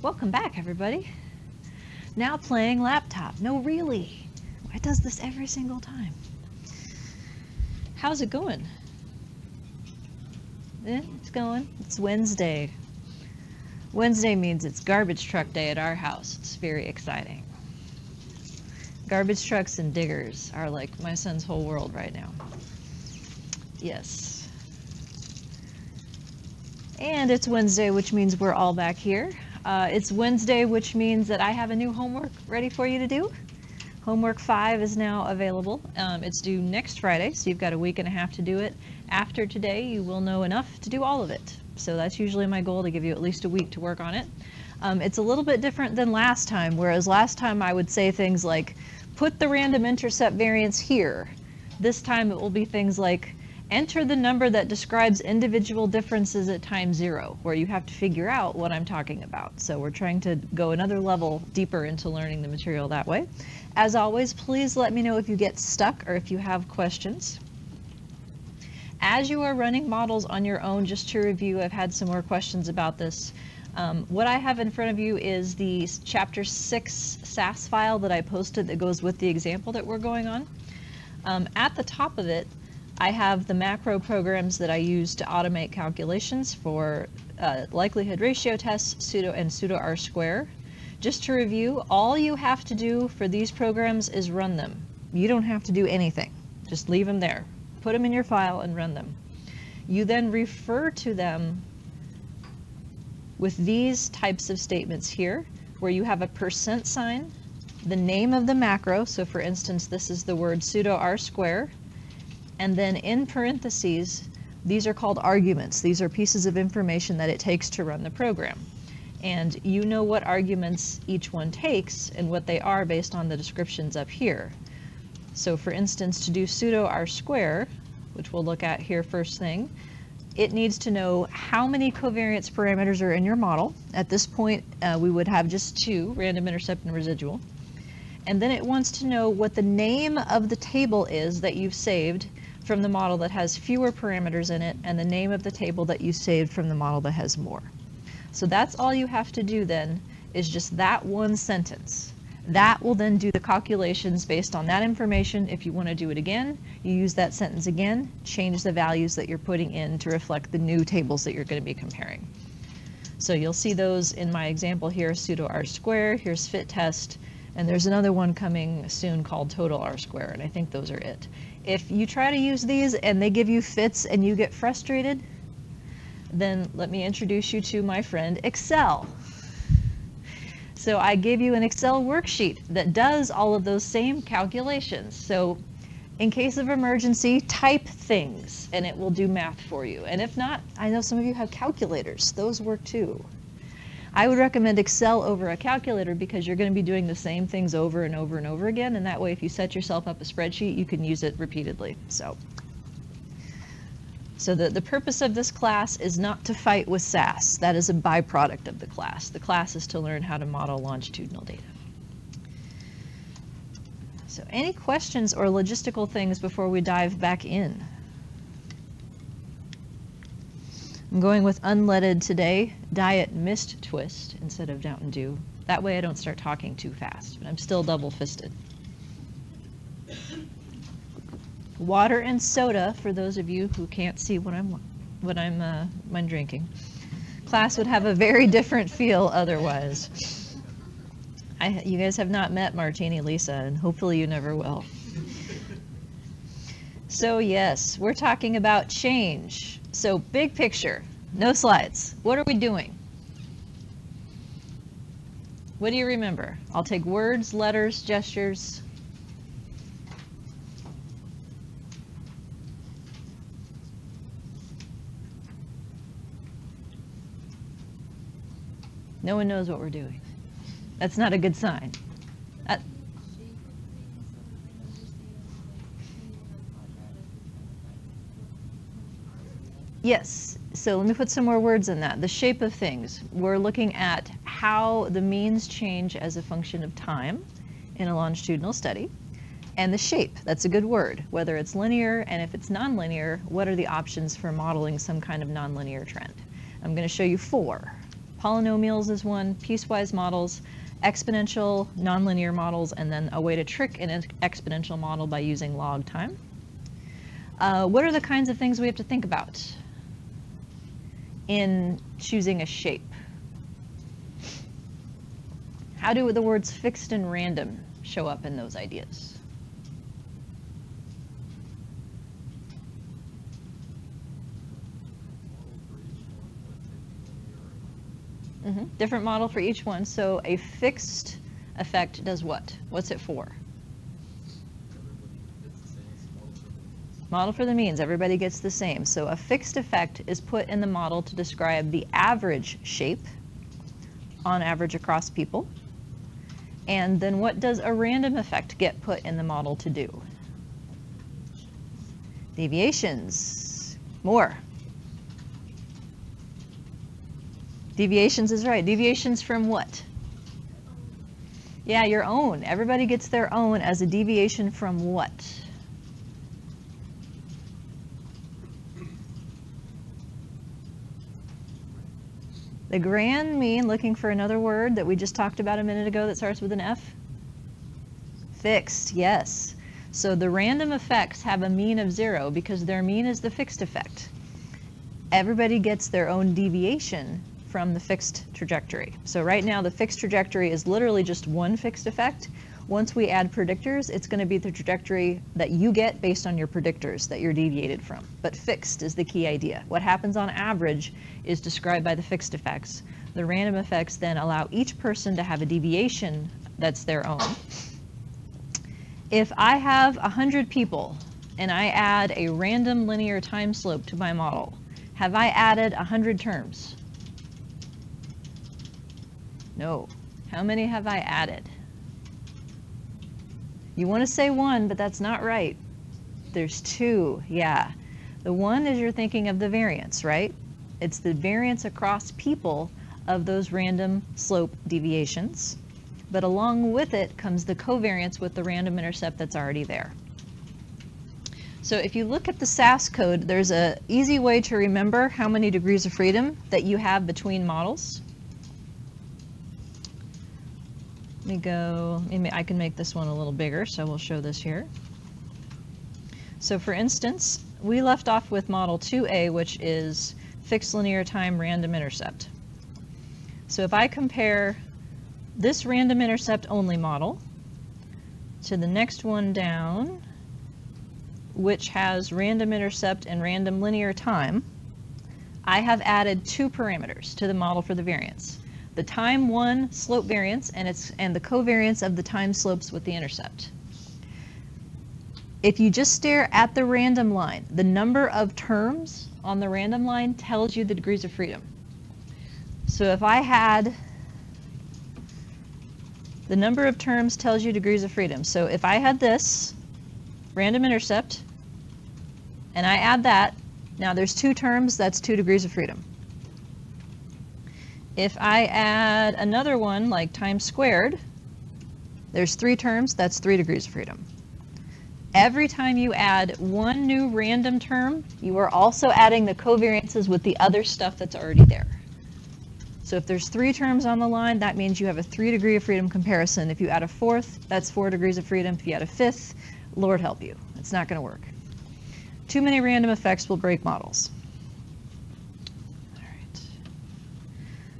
Welcome back, everybody. Now playing laptop. No, really. It does this every single time. How's it going? It's going. It's Wednesday. Wednesday means it's garbage truck day at our house. It's very exciting. Garbage trucks and diggers are like my son's whole world right now. Yes. And it's Wednesday, which means we're all back here. It's Wednesday, which means that I have a new homework ready for you to do. Homework 5 is now available. It's due next Friday, so you've got a week and a half to do it. After today, you will know enough to do all of it. So that's usually my goal, to give you at least a week to work on it. It's a little bit different than last time, whereas last time I would say things like, put the random intercept variance here. This time it will be things like, enter the number that describes individual differences at time 0, where you have to figure out what I'm talking about. So we're trying to go another level deeper into learning the material that way. As always, please let me know if you get stuck or if you have questions. As you are running models on your own, just to review, I've had some more questions about this. What I have in front of you is the chapter 6 SAS file that I posted that goes with the example that we're going on. At the top of it, I have the macro programs that I use to automate calculations for likelihood ratio tests, pseudo and pseudo R-square. Just to review, all you have to do for these programs is run them. You don't have to do anything. Just leave them there. Put them in your file and run them. You then refer to them with these types of statements here, where you have a % sign, the name of the macro, so for instance this is the word pseudo R-square, and then in parentheses, these are called arguments. These are pieces of information that it takes to run the program. And you know what arguments each one takes and what they are based on the descriptions up here. So for instance, to do pseudo R-square, which we'll look at here first thing, it needs to know how many covariance parameters are in your model. At this point, we would have just 2, random intercept and residual. And then it wants to know what the name of the table is that you've saved from the model that has fewer parameters in it, and the name of the table that you saved from the model that has more. So that's all you have to do then, is just that one sentence. That will then do the calculations based on that information. If you want to do it again, you use that sentence again, change the values that you're putting in to reflect the new tables that you're going to be comparing. So you'll see those in my example here, pseudo R-square, here's fit test, and there's another one coming soon called total R-square, and I think those are it. If you try to use these and they give you fits and you get frustrated, then let me introduce you to my friend Excel. So I gave you an Excel worksheet that does all of those same calculations. So in case of emergency, type things and it will do math for you. And if not, I know some of you have calculators. Those work too. I would recommend Excel over a calculator because you're going to be doing the same things over and over and over again, and that way if you set yourself up a spreadsheet, you can use it repeatedly. So the purpose of this class is not to fight with SAS. That is a byproduct of the class. The class is to learn how to model longitudinal data. So any questions or logistical things before we dive back in? I'm going with unleaded today, Diet Mist Twist instead of Mountain Dew. That way I don't start talking too fast, but I'm still double-fisted. Water and soda for those of you who can't see what I'm drinking. Class would have a very different feel otherwise. You guys have not met Martini Lesa, and hopefully you never will. So yes, we're talking about change. So big picture, no slides. What are we doing? What do you remember? I'll take words, letters, gestures. No one knows what we're doing. That's not a good sign. Yes, so let me put some more words in that. The shape of things. We're looking at how the means change as a function of time in a longitudinal study. And the shape, that's a good word, whether it's linear, and if it's nonlinear, what are the options for modeling some kind of nonlinear trend? I'm going to show you 4. Polynomials is one, piecewise models, exponential nonlinear models, and then a way to trick an exponential model by using log time. What are the kinds of things we have to think about in choosing a shape? How do the words fixed and random show up in those ideas? Different model for each one. So a fixed effect does what? What's it for? Model for the means. Everybody gets the same. So a fixed effect is put in the model to describe the average shape on average across people. And then what does a random effect get put in the model to do? Deviations. More. Deviations is right. Deviations from what? Yeah, your own. Everybody gets their own as a deviation from what? The grand mean, looking for another word that we just talked about a minute ago that starts with an F. Fixed, yes. So the random effects have a mean of 0 because their mean is the fixed effect. Everybody gets their own deviation from the fixed trajectory. So right now the fixed trajectory is literally just one fixed effect. Once we add predictors, it's going to be the trajectory that you get based on your predictors that you're deviated from. But fixed is the key idea. What happens on average is described by the fixed effects. The random effects then allow each person to have a deviation that's their own. If I have 100 people and I add a random linear time slope to my model, have I added 100 terms? No. How many have I added? You want to say 1, but that's not right. There's 2, yeah. The 1 is you're thinking of the variance, right? It's the variance across people of those random slope deviations. But along with it comes the covariance with the random intercept that's already there. So if you look at the SAS code, there's an easy way to remember how many degrees of freedom that you have between models. Let me go, I can make this one a little bigger, so we'll show this here. So for instance, we left off with model 2A, which is fixed linear time random intercept. So if I compare this random intercept only model to the next one down, which has random intercept and random linear time, I have added 2 parameters to the model for the variance. The time 1 slope variance and the covariance of the time slopes with the intercept. If you just stare at the random line, the number of terms on the random line tells you the degrees of freedom. So if I had, the number of terms tells you degrees of freedom. So if I had this random intercept and I add that, now there's 2 terms, that's 2 degrees of freedom. If I add another one, like time squared, there's 3 terms, that's 3 degrees of freedom. Every time you add one new random term, you are also adding the covariances with the other stuff that's already there. So if there's 3 terms on the line, that means you have a 3 degree of freedom comparison. If you add a 4th, that's 4 degrees of freedom. If you add a 5th, Lord help you. It's not going to work. Too many random effects will break models.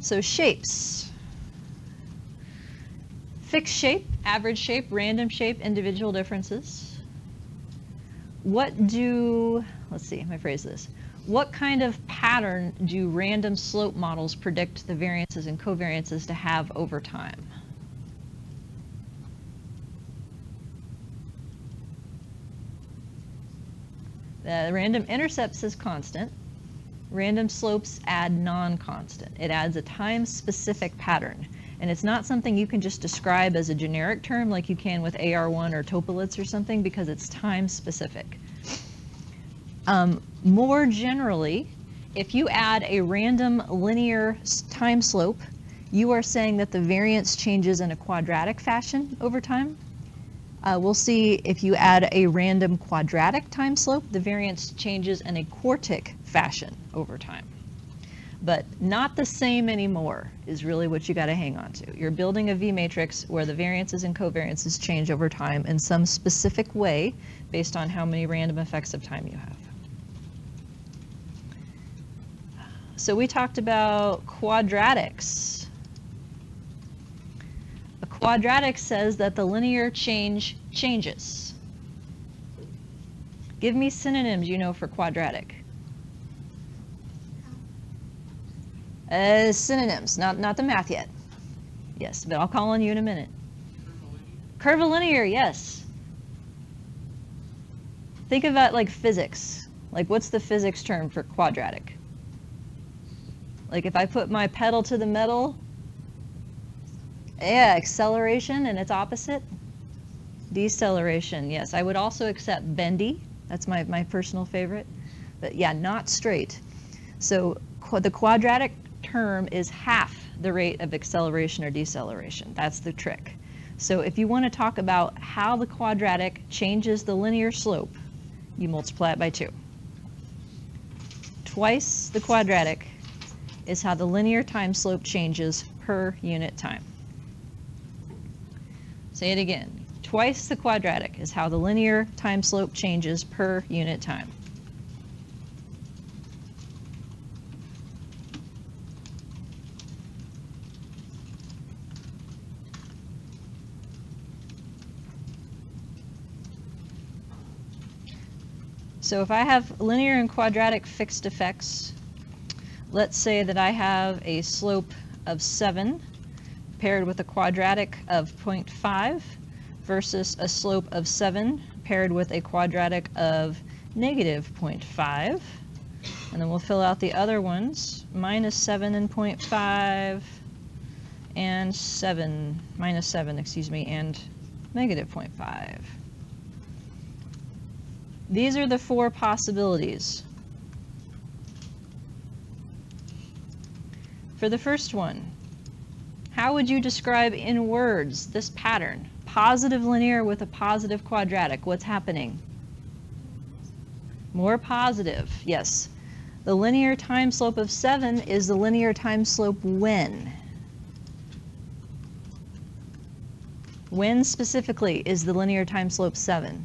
So shapes. Fixed shape, average shape, random shape, individual differences. What do, let's see, let me phrase this. What kind of pattern do random slope models predict the variances and covariances to have over time? The random intercepts is constant. Random slopes add non-constant. It adds a time-specific pattern. And it's not something you can just describe as a generic term like you can with AR1 or Topolitz or something because it's time-specific. More generally, if you add a random linear time slope, you are saying that the variance changes in a quadratic fashion over time. We'll see if you add a random quadratic time slope, the variance changes in a quartic fashion over time. but not the same anymore is really what you got to hang on to. You're building a V matrix where the variances and covariances change over time in some specific way based on how many random effects of time you have. So we talked about quadratics. A quadratic says that the linear change changes. Give me synonyms you know for quadratic. Synonyms, not the math yet. Yes, but I'll call on you in a minute. Curvilinear, yes. Think about like physics. Like what's the physics term for quadratic? Like if I put my pedal to the metal, yeah, acceleration, and its opposite, deceleration. Yes, I would also accept bendy. That's my personal favorite. But yeah, not straight. So the quadratic term is half the rate of acceleration or deceleration. That's the trick. So if you want to talk about how the quadratic changes the linear slope, you multiply it by 2. Twice the quadratic is how the linear time slope changes per unit time. Say it again. Twice the quadratic is how the linear time slope changes per unit time. So if I have linear and quadratic fixed effects, let's say that I have a slope of 7 paired with a quadratic of 0.5 versus a slope of 7 paired with a quadratic of negative 0.5. And then we'll fill out the other ones, minus 7 and 0.5 and 7, minus 7, excuse me, and negative 0.5. These are the 4 possibilities. For the first one, how would you describe in words this pattern? Positive linear with a positive quadratic. What's happening? More positive, yes. The linear time slope of 7 is the linear time slope when? When specifically is the linear time slope 7?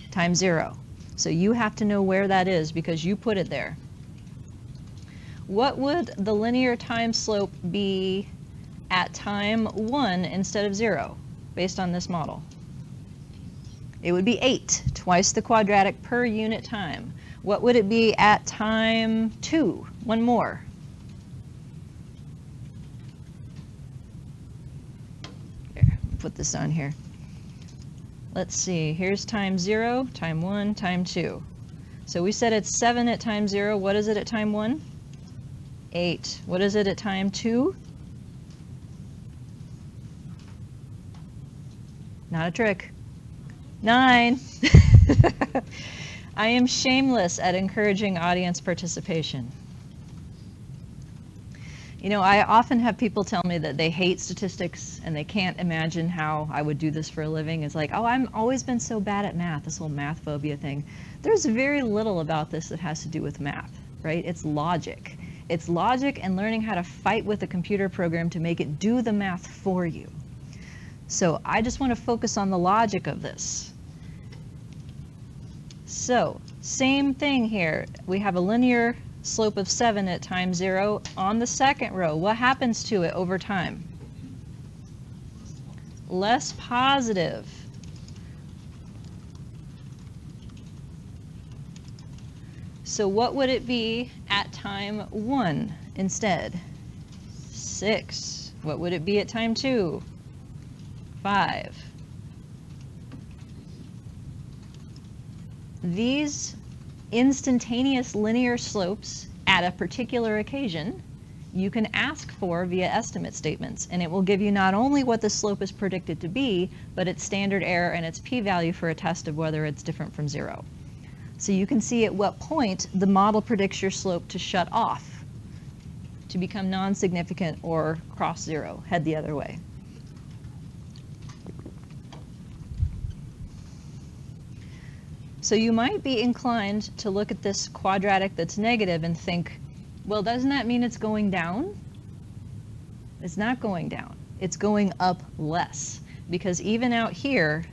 Time 0. So you have to know where that is because you put it there. What would the linear time slope be at time 1 instead of 0 based on this model? It would be 8, twice the quadratic per unit time. What would it be at time 2? One more. Here, put this on here. Let's see, here's time 0, time 1, time 2. So we said it's 7 at time 0. What is it at time 1? 8. What is it at time 2? Not a trick. 9. I am shameless at encouraging audience participation. You know, I often have people tell me that they hate statistics and they can't imagine how I would do this for a living. It's like, oh, I've always been so bad at math, this whole math phobia thing. There's very little about this that has to do with math, right? It's logic. It's logic and learning how to fight with a computer program to make it do the math for you. So I just want to focus on the logic of this. So, same thing here. We have a linear slope of 7 at time 0 on the second row. What happens to it over time? Less positive. So what would it be at time 1 instead? 6. What would it be at time 2? 5. These instantaneous linear slopes at a particular occasion, you can ask for via estimate statements, and it will give you not only what the slope is predicted to be, but its standard error and its p-value for a test of whether it's different from 0. So you can see at what point the model predicts your slope to shut off, to become non-significant or cross 0, head the other way. So you might be inclined to look at this quadratic that's negative and think, Well, doesn't that mean it's going down? It's not going down. It's going up less, because even out here,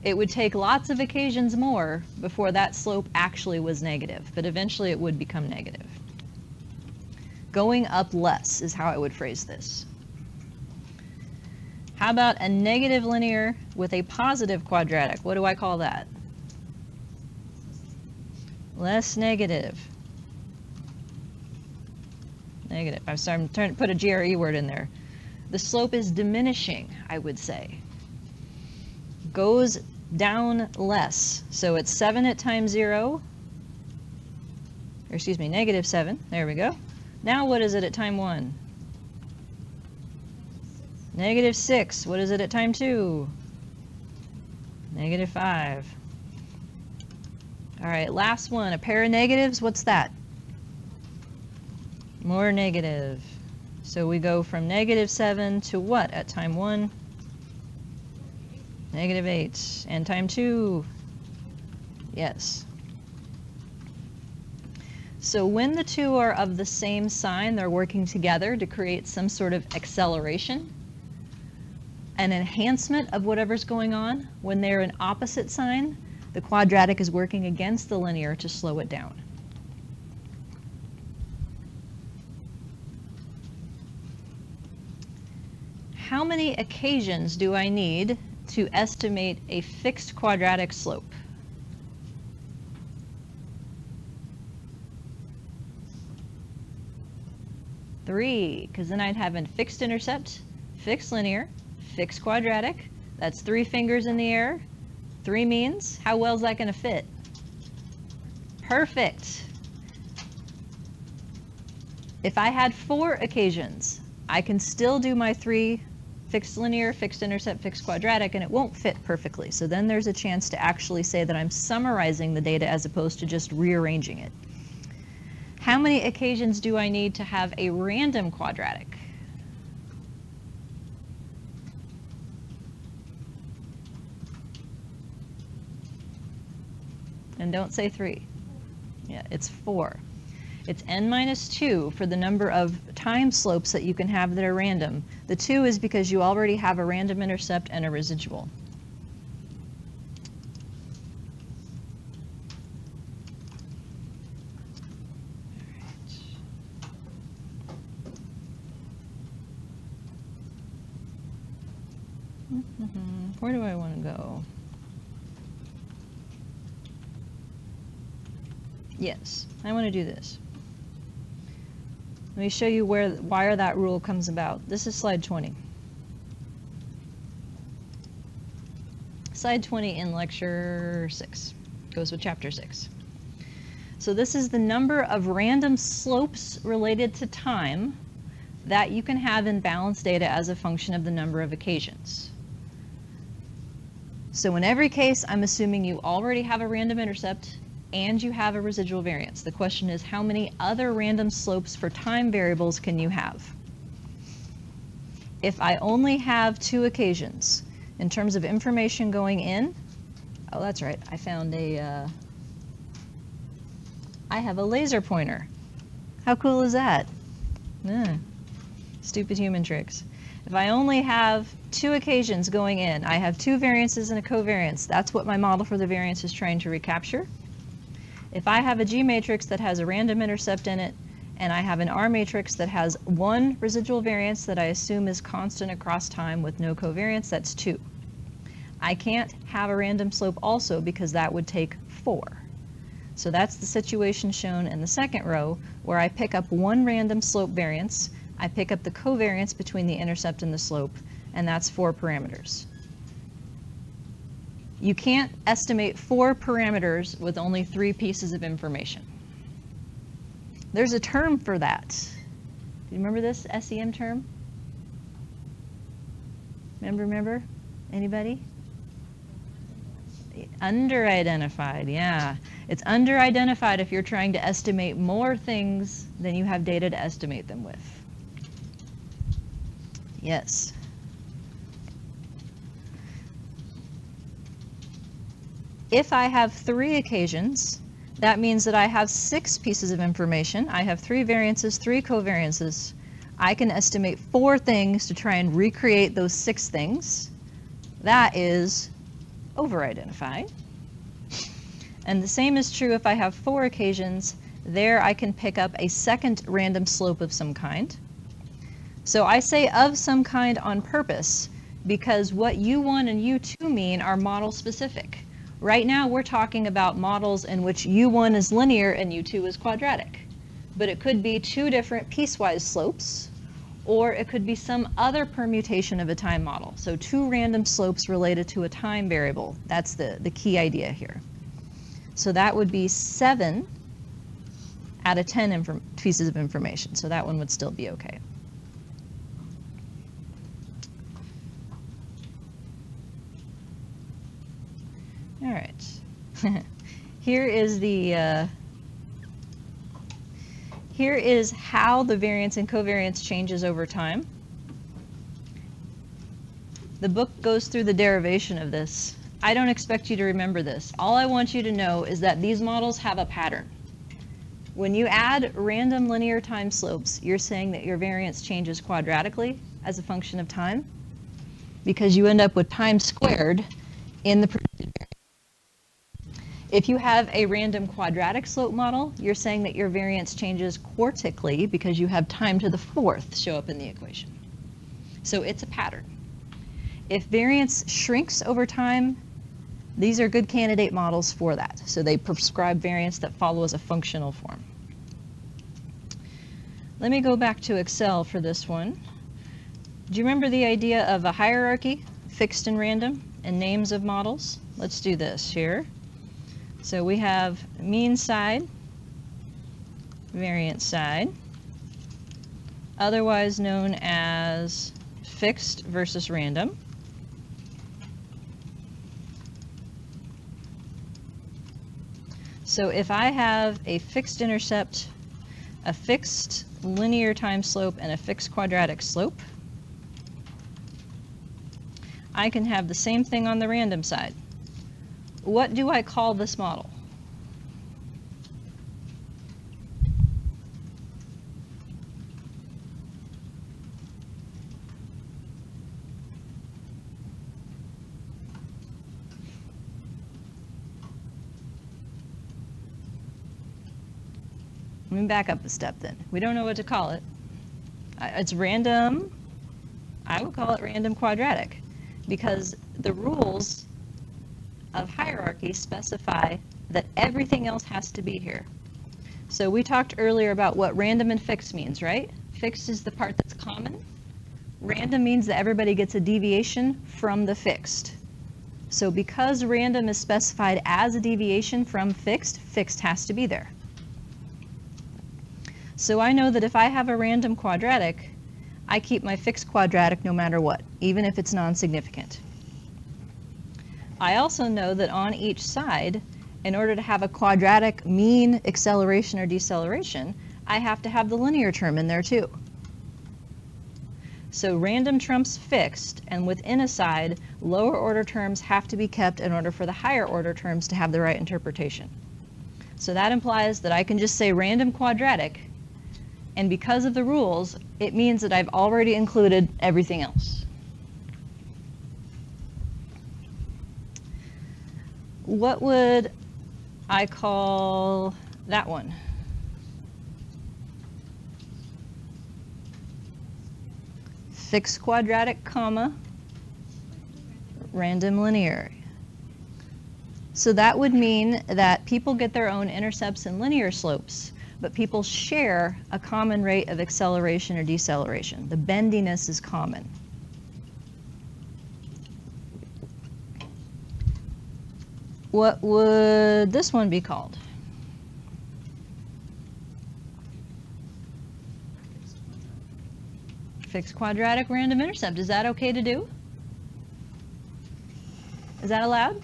it would take lots of occasions more before that slope actually was negative, but eventually it would become negative. Going up less is how I would phrase this. How about a negative linear with a positive quadratic? What do I call that? Less negative. Negative. I'm sorry, I'm trying to put a GRE word in there. The slope is diminishing, I would say. Goes down less. So it's 7 at time 0. Or excuse me, negative 7. There we go. Now what is it at time 1? Negative 6. What is it at time 2? Negative 5. All right, last one. A pair of negatives. What's that? More negative. So we go from negative 7 to what at time 1? Negative 8. And time 2? Yes. So when the two are of the same sign, they're working together to create some sort of acceleration, an enhancement of whatever's going on. When they're an opposite sign, the quadratic is working against the linear to slow it down. How many occasions do I need to estimate a fixed quadratic slope? Three, because then I'd have a fixed intercept, fixed linear, fixed quadratic. That's 3 fingers in the air, 3 means. How well is that going to fit? Perfect. If I had 4 occasions, I can still do my 3 fixed linear, fixed intercept, fixed quadratic, and it won't fit perfectly. So then there's a chance to actually say that I'm summarizing the data as opposed to just rearranging it. How many occasions do I need to have a random quadratic? And don't say 3. Yeah, it's 4. It's n minus 2 for the number of time slopes that you can have that are random. The 2 is because you already have a random intercept and a residual. Where do I want to go? Yes, I want to do this. Let me show you why that rule comes about. This is slide 20. Slide 20 in lecture 6. Goes with chapter 6. So this is the number of random slopes related to time that you can have in balanced data as a function of the number of occasions. So in every case, I'm assuming you already have a random intercept and you have a residual variance. The question is, how many other random slopes for time variables can you have? If I only have 2 occasions in terms of information going in, oh, that's right, I found I have a laser pointer. How cool is that? Stupid human tricks. If I only have 2 occasions going in, I have 2 variances and a covariance. That's what my model for the variance is trying to recapture. If I have a G matrix that has a random intercept in it, and I have an R matrix that has 1 residual variance that I assume is constant across time with no covariance, that's 2. I can't have a random slope also because that would take 4. So that's the situation shown in the second row, where I pick up 1 random slope variance, I pick up the covariance between the intercept and the slope, and that's 4 parameters. You can't estimate 4 parameters with only 3 pieces of information. There's a term for that. Do you remember this SEM term? Remember? Anybody? Under-identified, yeah. It's under-identified if you're trying to estimate more things than you have data to estimate them with. Yes. If I have 3 occasions, That means that I have 6 pieces of information. I have 3 variances, 3 covariances. I can estimate 4 things to try and recreate those 6 things. That is over-identified. And the same is true if I have 4 occasions. There I can pick up a second random slope of some kind. So I say of some kind on purpose because what U1 and U2 mean are model specific. Right now we're talking about models in which U1 is linear and U2 is quadratic. But it could be 2 different piecewise slopes, or it could be some other permutation of a time model. So 2 random slopes related to a time variable. That's the key idea here. So that would be 7 out of 10 pieces of information. So that one would still be okay. All right. Here is how the variance and covariance changes over time. The book goes through the derivation of this. I don't expect you to remember this. All I want you to know is that these models have a pattern. When you add random linear time slopes, you're saying that your variance changes quadratically as a function of time because you end up with time squared in the predicted variance. If you have a random quadratic slope model, you're saying that your variance changes quartically because you have time to the 4th show up in the equation. So it's a pattern. If variance shrinks over time, these are good candidate models for that. So they prescribe variance that follows a functional form. Let me go back to Excel for this one. Do you remember the idea of a hierarchy, fixed and random, and names of models? Let's do this here. So we have mean side, variance side, otherwise known as fixed versus random. So if I have a fixed intercept, a fixed linear time slope, and a fixed quadratic slope, I can have the same thing on the random side. What do I call this model? Let me back up a step then. We don't know what to call it. It's random. I would call it random quadratic because the rules of hierarchy specify that everything else has to be here. So we talked earlier about what random and fixed means, right? Fixed is the part that's common. Random means that everybody gets a deviation from the fixed. So because random is specified as a deviation from fixed, fixed has to be there. So I know that if I have a random quadratic, I keep my fixed quadratic no matter what, even if it's non-significant. I also know that on each side, in order to have a quadratic mean acceleration or deceleration, I have to have the linear term in there too. So random trumps fixed, and within a side, lower order terms have to be kept in order for the higher order terms to have the right interpretation. So that implies that I can just say random quadratic, and because of the rules, it means that I've already included everything else. What would I call that one? Fixed quadratic, comma, random linear. So that would mean that people get their own intercepts and linear slopes, but people share a common rate of acceleration or deceleration. The bendiness is common. What would this one be called? Fixed quadratic random intercept. Is that okay to do? Is that allowed?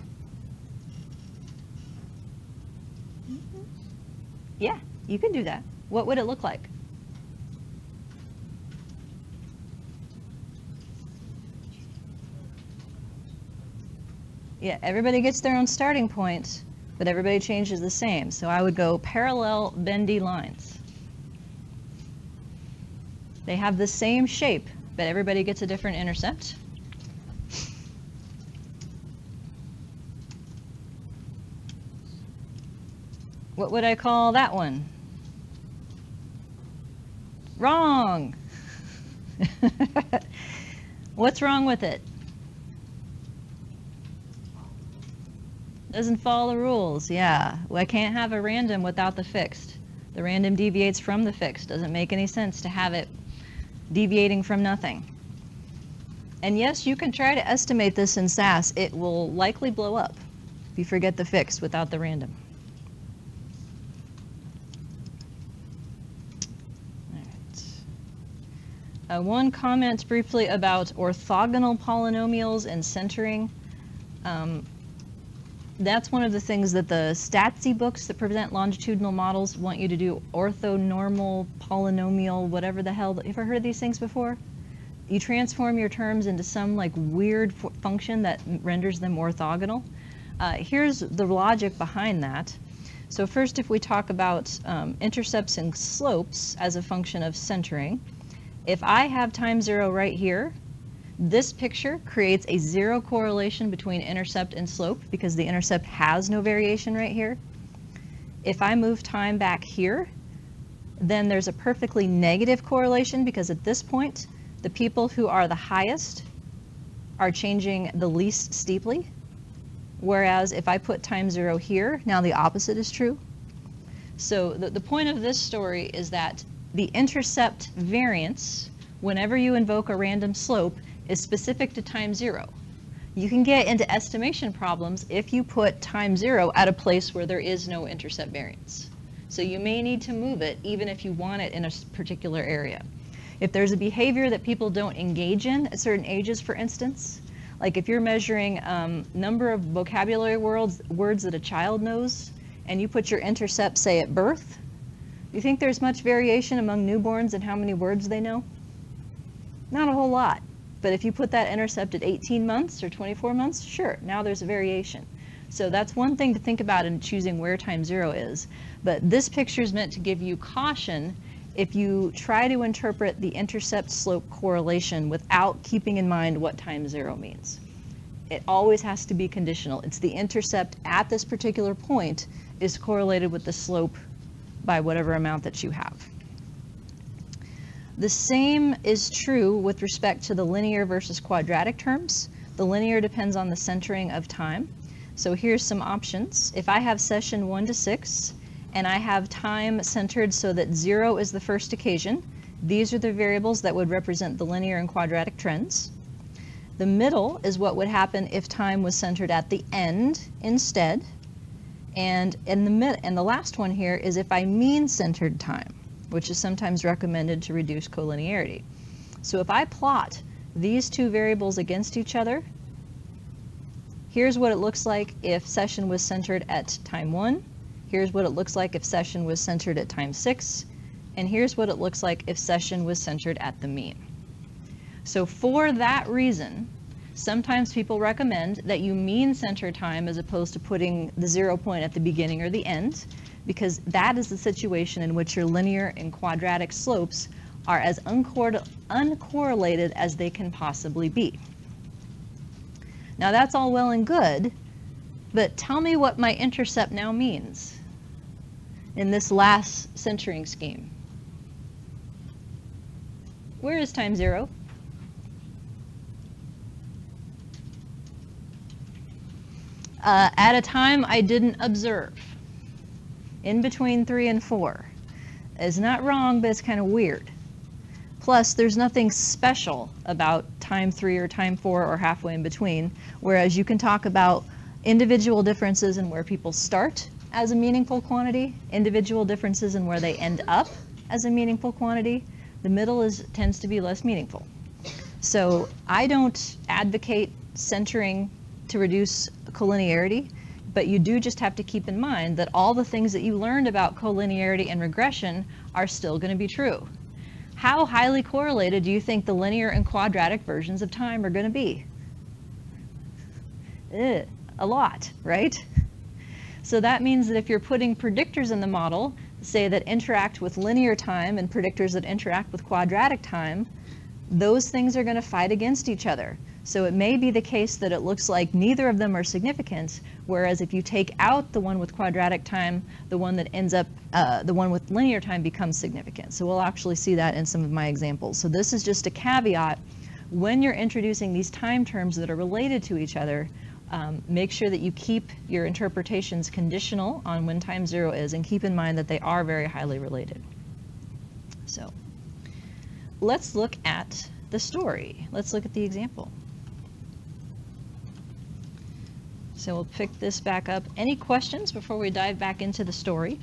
Yeah. You can do that. What would it look like? Yeah, everybody gets their own starting point. but everybody changes the same. So I would go parallel bendy lines. They have the same shape, but everybody gets a different intercept. What would I call that one? Wrong. What's wrong with it? Doesn't follow the rules. Yeah, well, I can't have a random without the fixed. The random deviates from the fixed. Doesn't make any sense to have it deviating from nothing. And yes, you can try to estimate this in SAS. It will likely blow up if you forget the fixed without the random. One comment briefly about orthogonal polynomials and centering. That's one of the things that the STATSy books that present longitudinal models want you to do. Orthonormal, polynomial, whatever the hell. You ever heard of these things before? You transform your terms into some like weird function that renders them orthogonal. Here's the logic behind that. So first, if we talk about intercepts and slopes as a function of centering, if I have time zero right here, this picture creates a zero correlation between intercept and slope because the intercept has no variation right here. If I move time back here, then there's a perfectly negative correlation because at this point, the people who are the highest are changing the least steeply. Whereas if I put time zero here, now the opposite is true. So the point of this story is that the intercept variance, whenever you invoke a random slope, is specific to time zero. You can get into estimation problems if you put time zero at a place where there is no intercept variance. So you may need to move it even if you want it in a particular area. If there's a behavior that people don't engage in at certain ages, for instance, like if you're measuring number of vocabulary words that a child knows, and you put your intercept, say, at birth, do you think there's much variation among newborns in how many words they know? Not a whole lot. But if you put that intercept at 18 months or 24 months, sure, now there's a variation. So that's one thing to think about in choosing where time zero is. But this picture is meant to give you caution if you try to interpret the intercept-slope correlation without keeping in mind what time zero means. It always has to be conditional. It's the intercept at this particular point is correlated with the slope by whatever amount that you have. The same is true with respect to the linear versus quadratic terms. The linear depends on the centering of time. So here's some options. If I have session 1 to 6, and I have time centered so that 0 is the first occasion, these are the variables that would represent the linear and quadratic trends. The middle is what would happen if time was centered at the end instead. And the last one here is if I mean-centered time, which is sometimes recommended to reduce collinearity. So if I plot these two variables against each other, here's what it looks like if session was centered at time 1, here's what it looks like if session was centered at time 6, and here's what it looks like if session was centered at the mean. So for that reason, sometimes people recommend that you mean-center time as opposed to putting the 0 point at the beginning or the end, because that is the situation in which your linear and quadratic slopes are as uncorrelated as they can possibly be. Now that's all well and good, but tell me what my intercept now means in this last centering scheme. Where is time 0? At a time I didn't observe, in between 3 and 4. It's not wrong, but it's kind of weird. Plus, there's nothing special about time 3 or time 4 or halfway in between, whereas you can talk about individual differences in where people start as a meaningful quantity, individual differences in where they end up as a meaningful quantity. The middle tends to be less meaningful. So I don't advocate centering to reduce collinearity, but you do just have to keep in mind that all the things that you learned about collinearity and regression are still going to be true. How highly correlated do you think the linear and quadratic versions of time are going to be? A lot, right? So that means that if you're putting predictors in the model, say that interact with linear time and predictors that interact with quadratic time, those things are going to fight against each other. So it may be the case that it looks like neither of them are significant, whereas if you take out the one with quadratic time, the one that ends up, the one with linear time becomes significant. So we'll actually see that in some of my examples. So this is just a caveat. When you're introducing these time terms that are related to each other, make sure that you keep your interpretations conditional on when time zero is, and keep in mind that they are very highly related. So let's look at the story. Let's look at the example. So we'll pick this back up. Any questions before we dive back into the story?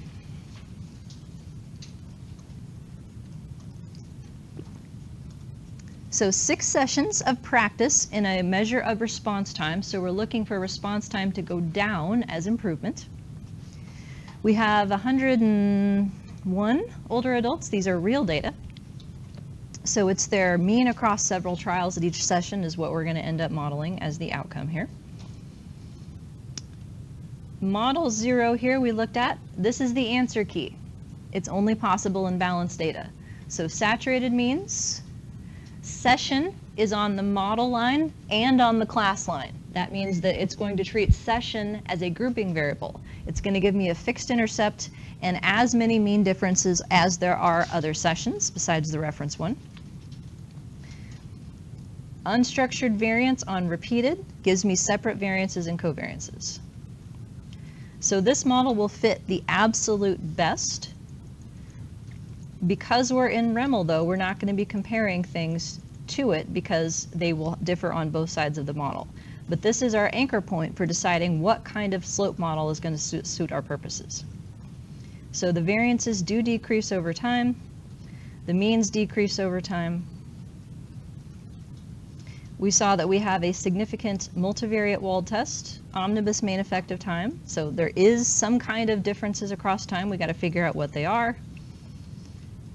So 6 sessions of practice in a measure of response time. So we're looking for response time to go down as improvement. We have 101 older adults. These are real data. So it's their mean across several trials at each session is what we're going to end up modeling as the outcome here. Model 0 here we looked at. This is the answer key. It's only possible in balanced data. So saturated means session is on the model line and on the class line. That means that it's going to treat session as a grouping variable. It's going to give me a fixed intercept and as many mean differences as there are other sessions besides the reference one. Unstructured variance on repeated gives me separate variances and covariances. So this model will fit the absolute best. Because we're in REML though, we're not going to be comparing things to it because they will differ on both sides of the model. But this is our anchor point for deciding what kind of slope model is going to suit our purposes. So the variances do decrease over time. The means decrease over time. We saw that we have a significant multivariate Wald test, omnibus main effective time. So there is some kind of differences across time. We got to figure out what they are.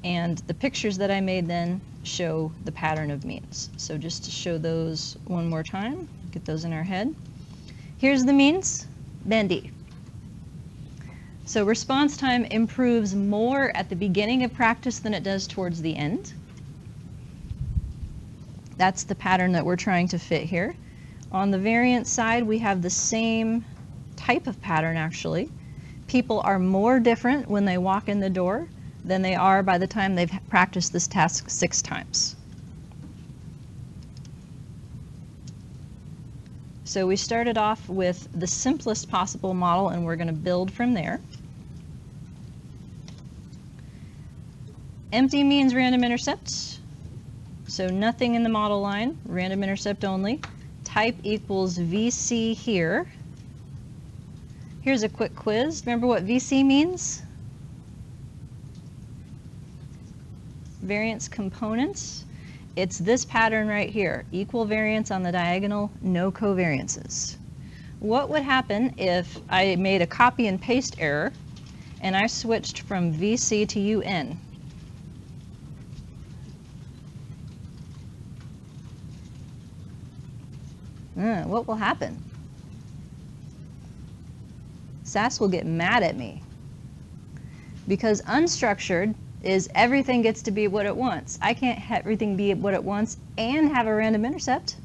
And the pictures that I made then show the pattern of means. So just to show those one more time, get those in our head. Here's the means, bendy. So response time improves more at the beginning of practice than it does towards the end. That's the pattern that we're trying to fit here. On the variance side, we have the same type of pattern actually. People are more different when they walk in the door than they are by the time they've practiced this task 6 times. So we started off with the simplest possible model and we're going to build from there. Empty means random intercept. So nothing in the model line, random intercept only. Type equals VC here. Here's a quick quiz. Remember what VC means? Variance components. It's this pattern right here. Equal variance on the diagonal, no covariances. What would happen if I made a copy and paste error and I switched from VC to UN? What will happen? SAS will get mad at me because unstructured is everything gets to be what it wants. I can't have everything be what it wants and have a random intercept.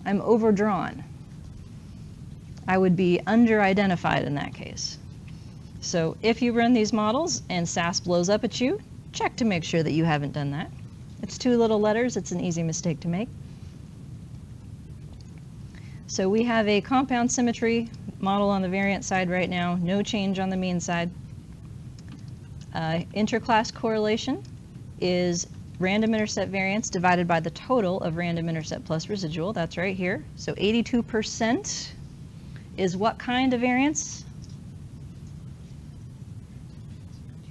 I'm overdrawn. I would be under-identified in that case. So if you run these models and SAS blows up at you, check to make sure that you haven't done that. It's 2 little letters. It's an easy mistake to make. So we have a compound symmetry model on the variance side right now, no change on the mean side. Interclass correlation is random intercept variance divided by the total of random intercept plus residual. That's right here. So 82% is what kind of variance?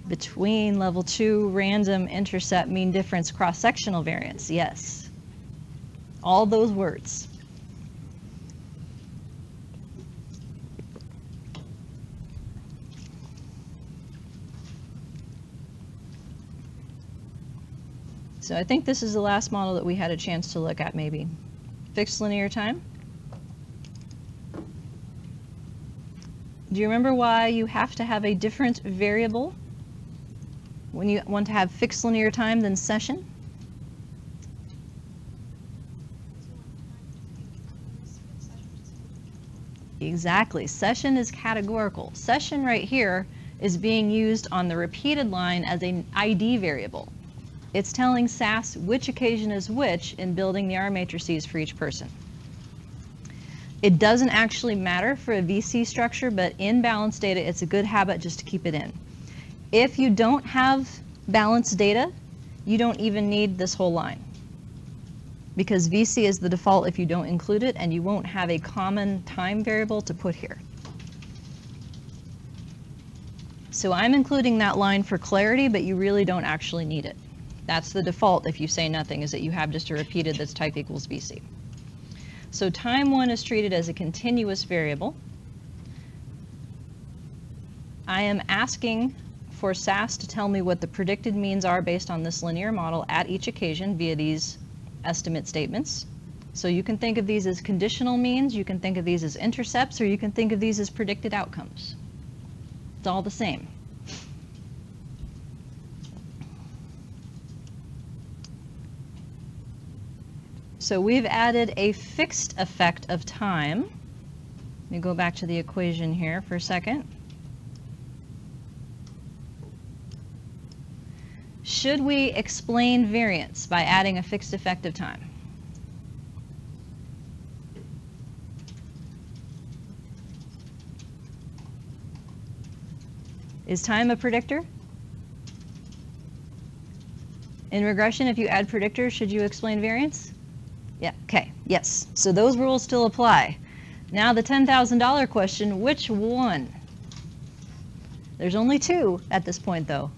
Between level 2 random intercept mean difference cross-sectional variance. Yes. All those words. So I think this is the last model that we had a chance to look at maybe. Fixed linear time. Do you remember why you have to have a different variable when you want to have fixed linear time than session? Exactly. Session is categorical. Session right here is being used on the repeated line as an ID variable. It's telling SAS which occasion is which in building the R matrices for each person. It doesn't actually matter for a VC structure, but in balanced data, it's a good habit just to keep it in. If you don't have balanced data, you don't even need this whole line, because VC is the default if you don't include it, and you won't have a common time variable to put here. So I'm including that line for clarity, but you really don't actually need it. That's the default if you say nothing, is that you have just a repeated that's type equals VC. So time 1 is treated as a continuous variable. I am asking for SAS to tell me what the predicted means are based on this linear model at each occasion via these estimate statements. So you can think of these as conditional means, you can think of these as intercepts, or you can think of these as predicted outcomes. It's all the same. So we've added a fixed effect of time. Let me go back to the equation here for a second. Should we explain variance by adding a fixed effect of time? Is time a predictor? In regression, if you add predictors, should you explain variance? Yeah, okay, yes. So those rules still apply. Now the $10,000 question, which one? There's only two at this point, though.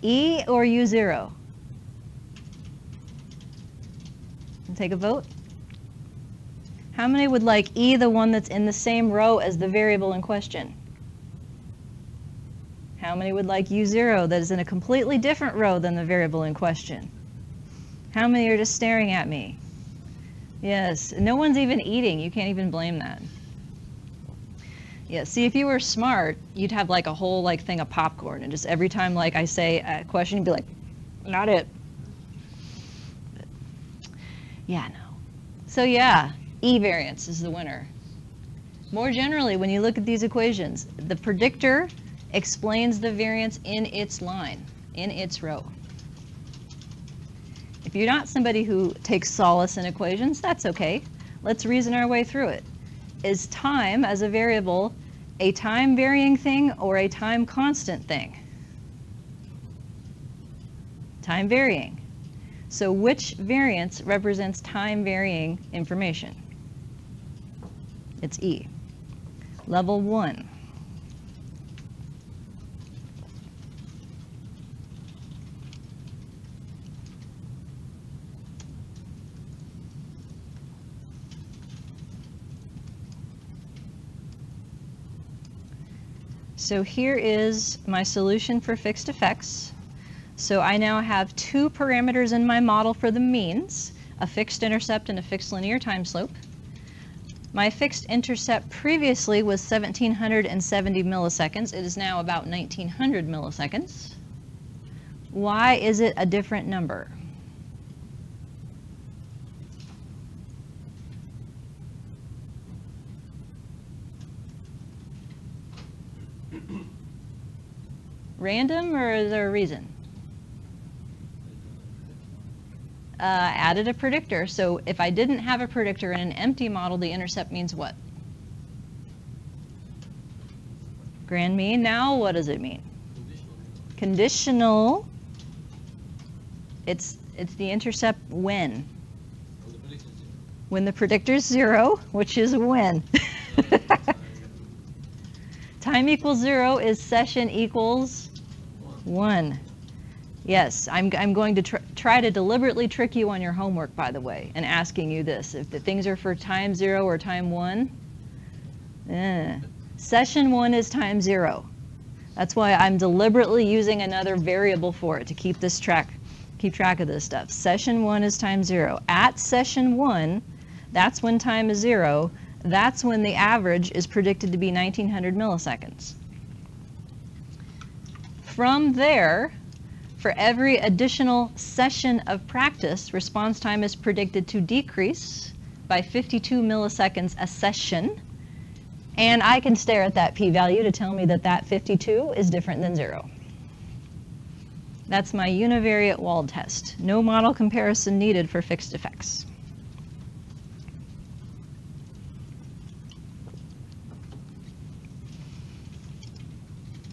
E or U0? Take a vote. How many would like E, the one that's in the same row as the variable in question? How many would like U0 that is in a completely different row than the variable in question? How many are just staring at me? Yes, no one's even eating. You can't even blame that. Yeah, see, if you were smart, you'd have like a whole like thing of popcorn, and just every time like I say a question, you'd be like, not it. Yeah, no. So yeah, E variance is the winner. More generally, when you look at these equations, the predictor explains the variance in its line, in its row. If you're not somebody who takes solace in equations, that's okay. Let's reason our way through it. Is time as a variable a time varying thing or a time constant thing? Time varying. So which variance represents time varying information? It's E. Level 1. So here is my solution for fixed effects. So I now have two parameters in my model for the means, a fixed intercept and a fixed linear time slope. My fixed intercept previously was 1770 milliseconds. It is now about 1900 milliseconds. Why is it a different number? Random, or is there a reason? Added a predictor. So if I didn't have a predictor in an empty model, the intercept means what? Grand mean. Now what does it mean? Conditional. It's the intercept when? When the predictor's 0, which is when. Time equals 0 is session equals 1. Yes, I'm going to try to deliberately trick you on your homework, by the way, and asking you this. If the things are for time 0 or time 1, session 1 is time 0. That's why I'm deliberately using another variable for it to keep track of this stuff. Session 1 is time 0. At session 1, that's when time is 0. that's when the average is predicted to be 1900 milliseconds. From there, for every additional session of practice, response time is predicted to decrease by 52 milliseconds a session. And I can stare at that p-value to tell me that that 52 is different than 0. That's my univariate Wald test. No model comparison needed for fixed effects.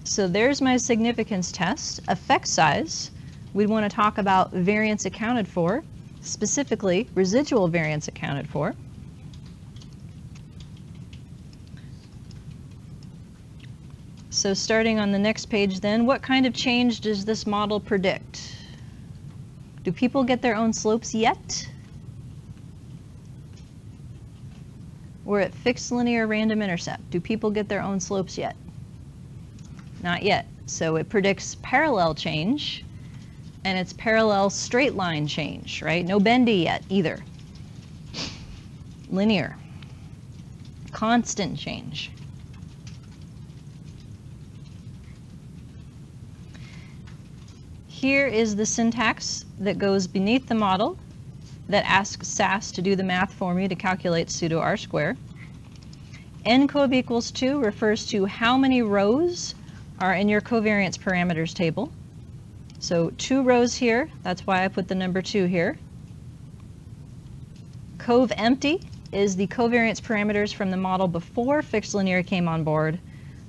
So there's my significance test. Effect size, we'd want to talk about variance accounted for, specifically residual variance accounted for. So starting on the next page then, what kind of change does this model predict? Do people get their own slopes yet? We're at fixed linear random intercept. Do people get their own slopes yet? Not yet. So it predicts parallel change, and it's parallel straight line change, right? No bendy yet either. Linear. Constant change. Here is the syntax that goes beneath the model that asks SAS to do the math for me to calculate pseudo R-square. N cov equals 2 refers to how many rows are in your covariance parameters table. So 2 rows here, that's why I put the number 2 here. Cov empty is the covariance parameters from the model before fixed linear came on board.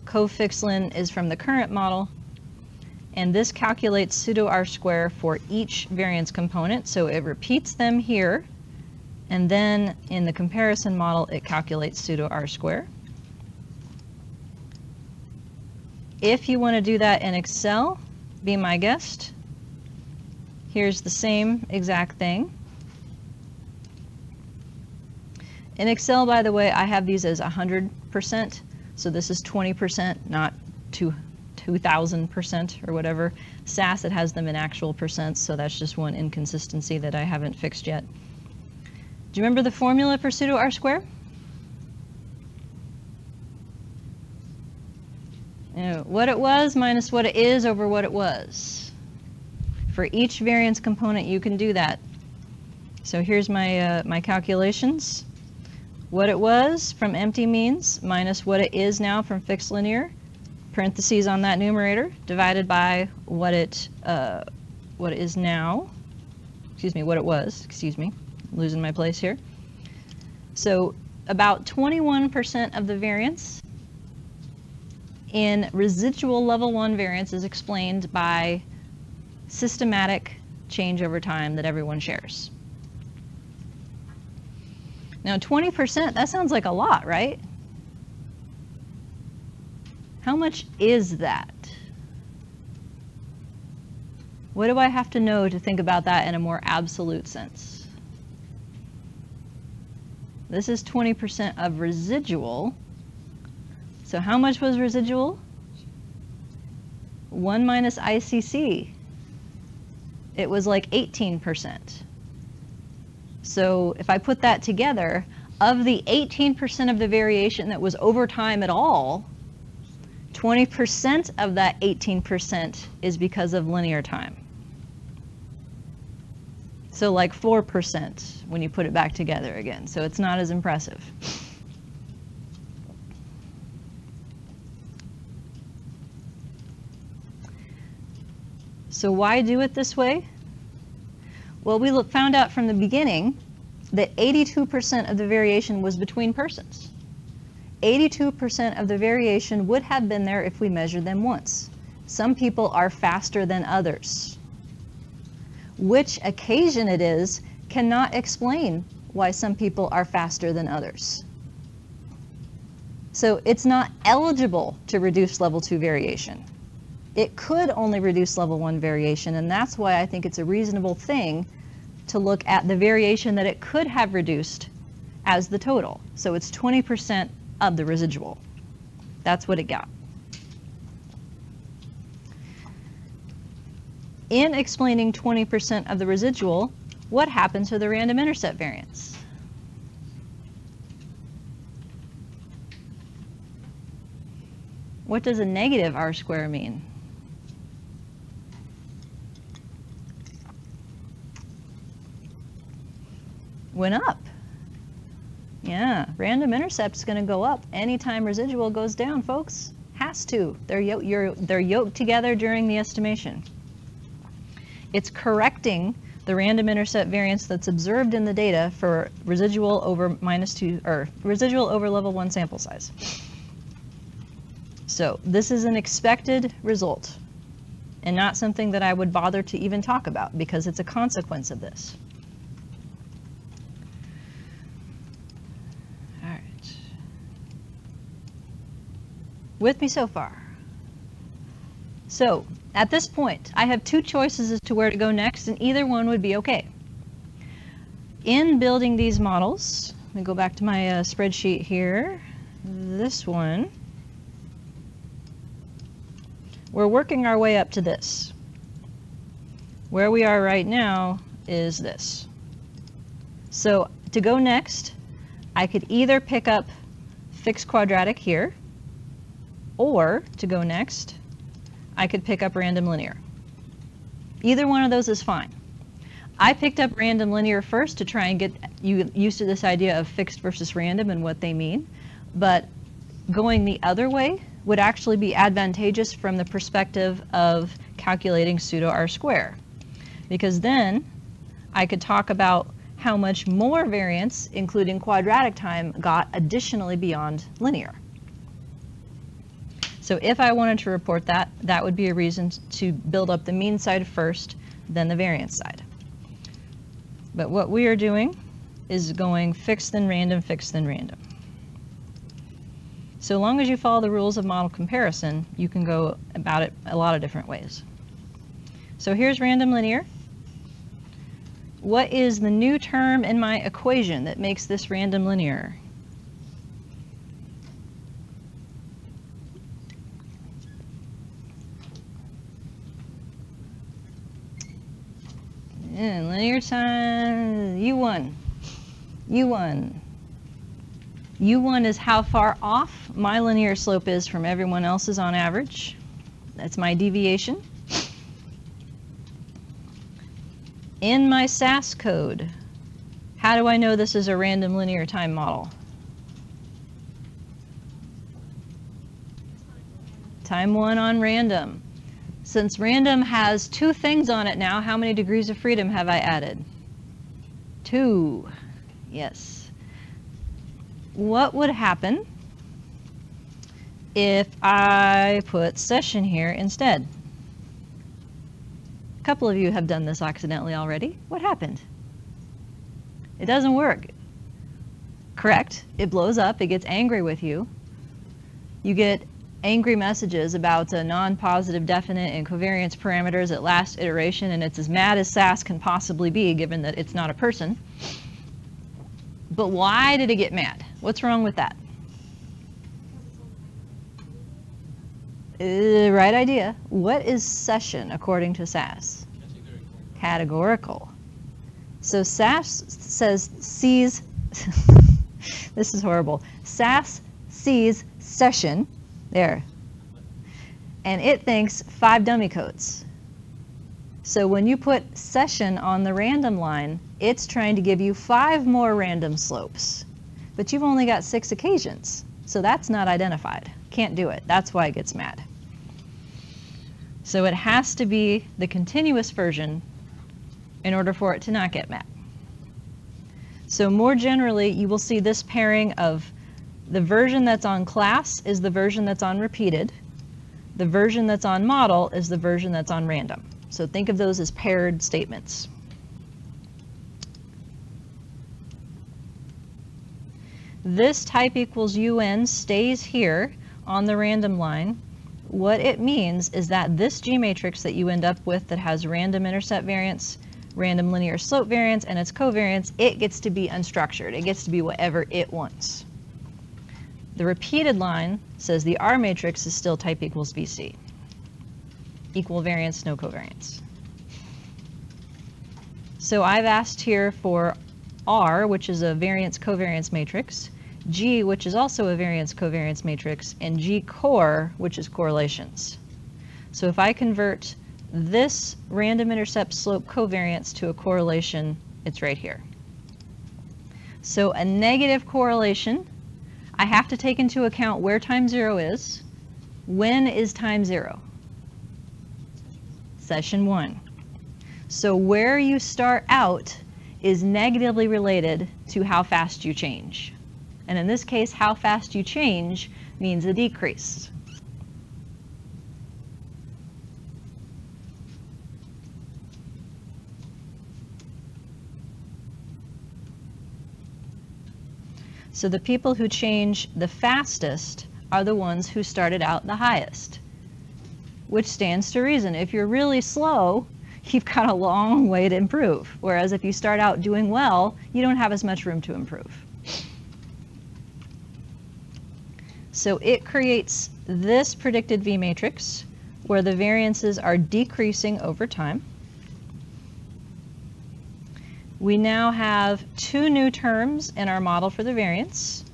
Cov fixed lin is from the current model. And this calculates pseudo R-square for each variance component. So it repeats them here, and then in the comparison model, it calculates pseudo R-square. If you want to do that in Excel, be my guest. Here's the same exact thing. In Excel, by the way, I have these as 100%. So this is 20%, not 2,000% or whatever. SAS, it has them in actual percents, so that's just one inconsistency that I haven't fixed yet. Do you remember the formula for pseudo R-square? What it was minus what it is over what it was. For each variance component, you can do that. So here's my, my calculations. What it was from empty means minus what it is now from fixed linear, parentheses on that numerator, divided by what it is now, what it was, I'm losing my place here. So about 21% of the variance in residual level 1 variance is explained by systematic change over time that everyone shares. Now 20%, that sounds like a lot, right? How much is that? What do I have to know to think about that in a more absolute sense? This is 20% of residual. So how much was residual? 1 minus ICC. It was like 18%. So if I put that together, of the 18% of the variation that was over time at all, 20% of that 18% is because of linear time. So like 4% when you put it back together again. So it's not as impressive. So why do it this way? Well, we found out from the beginning that 82% of the variation was between persons. 82% of the variation would have been there if we measured them once. Some people are faster than others. Which occasion it is cannot explain why some people are faster than others. So it's not eligible to reduce level 2 variation. It could only reduce level 1 variation, and that's why I think it's a reasonable thing to look at the variation that it could have reduced as the total. So it's 20% of the residual. That's what it got. In explaining 20% of the residual, what happens to the random intercept variance? What does a negative R square mean? Went up. Yeah, random intercept is going to go up anytime residual goes down, folks. Has to. They're yoked together during the estimation. It's correcting the random intercept variance that's observed in the data for residual over -2, or residual over level 1 sample size. So this is an expected result and not something that I would bother to even talk about because it's a consequence of this. All right. With me so far? So at this point, I have two choices as to where to go next, and either one would be okay. In building these models, let me go back to my spreadsheet here. This one, we're working our way up to this. Where we are right now is this. So to go next, I could either pick up fixed quadratic here, or to go next, I could pick up random linear. Either one of those is fine. I picked up random linear first to try and get you used to this idea of fixed versus random and what they mean, but going the other way would actually be advantageous from the perspective of calculating pseudo R square, because then I could talk about how much more variance, including quadratic time, got additionally beyond linear. So if I wanted to report that, that would be a reason to build up the mean side first, then the variance side. But what we are doing is going fixed then random, fixed then random. So long as you follow the rules of model comparison, you can go about it a lot of different ways. So here's random linear. What is the new term in my equation that makes this random linear? And linear time, U1. U1. U1 is how far off my linear slope is from everyone else's on average. That's my deviation. In my SAS code, how do I know this is a random linear time model? Time 1 on random. Since random has 2 things on it now, how many degrees of freedom have I added? 2. Yes. What would happen if I put session here instead? A couple of you have done this accidentally already. What happened? It doesn't work. Correct. It blows up. It gets angry with you. You get angry messages about non-positive definite and covariance parameters at last iteration, and it's as mad as SAS can possibly be, given that it's not a person. But why did it get mad? What's wrong with that? Right idea. What is session according to SAS? Categorical. So SAS sees, this is horrible, SAS sees session, there, and it thinks 5 dummy codes. So when you put session on the random line, it's trying to give you 5 more random slopes, but you've only got 6 occasions, so that's not identified. Can't do it. That's why it gets mad. So it has to be the continuous version in order for it to not get mad. So more generally, you will see this pairing of the version that's on class is the version that's on repeated. The version that's on model is the version that's on random. So think of those as paired statements. This type equals UN stays here on the random line. What it means is that this G matrix that you end up with that has random intercept variance, random linear slope variance, and its covariance, it gets to be unstructured. It gets to be whatever it wants. The repeated line says the R matrix is still type equals VC. Equal variance, no covariance. So I've asked here for R, which is a variance covariance matrix. G, which is also a variance-covariance matrix, and G core, which is correlations. So if I convert this random intercept slope covariance to a correlation, it's right here. So a negative correlation, I have to take into account where time 0 is. When is time 0? Session 1. So where you start out is negatively related to how fast you change. And in this case, how fast you change means a decrease. So the people who change the fastest are the ones who started out the highest, which stands to reason. If you're really slow, you've got a long way to improve. Whereas if you start out doing well, you don't have as much room to improve. So it creates this predicted V matrix where the variances are decreasing over time. We now have 2 new terms in our model for the variance.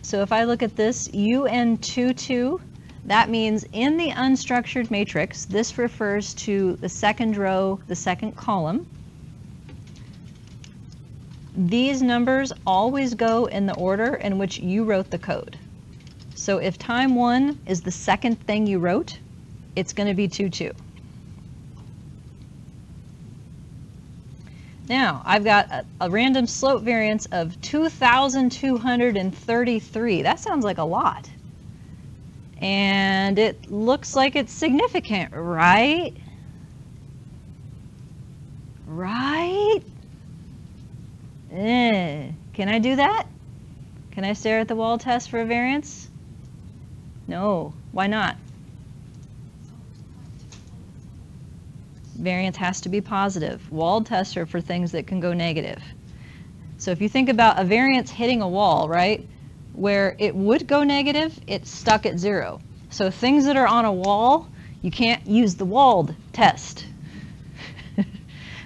So if I look at this UN22, that means in the unstructured matrix, this refers to the second row, the second column. These numbers always go in the order in which you wrote the code. So if time 1 is the second thing you wrote, it's going to be 22. Now, I've got a random slope variance of 2,233. That sounds like a lot. And it looks like it's significant, right? Right? Can I do that? Can I stare at the wall test for a variance? No. Why not? Variance has to be positive. Wall tests are for things that can go negative. So if you think about a variance hitting a wall, right, where it would go negative, it's stuck at 0. So things that are on a wall, you can't use the walled test.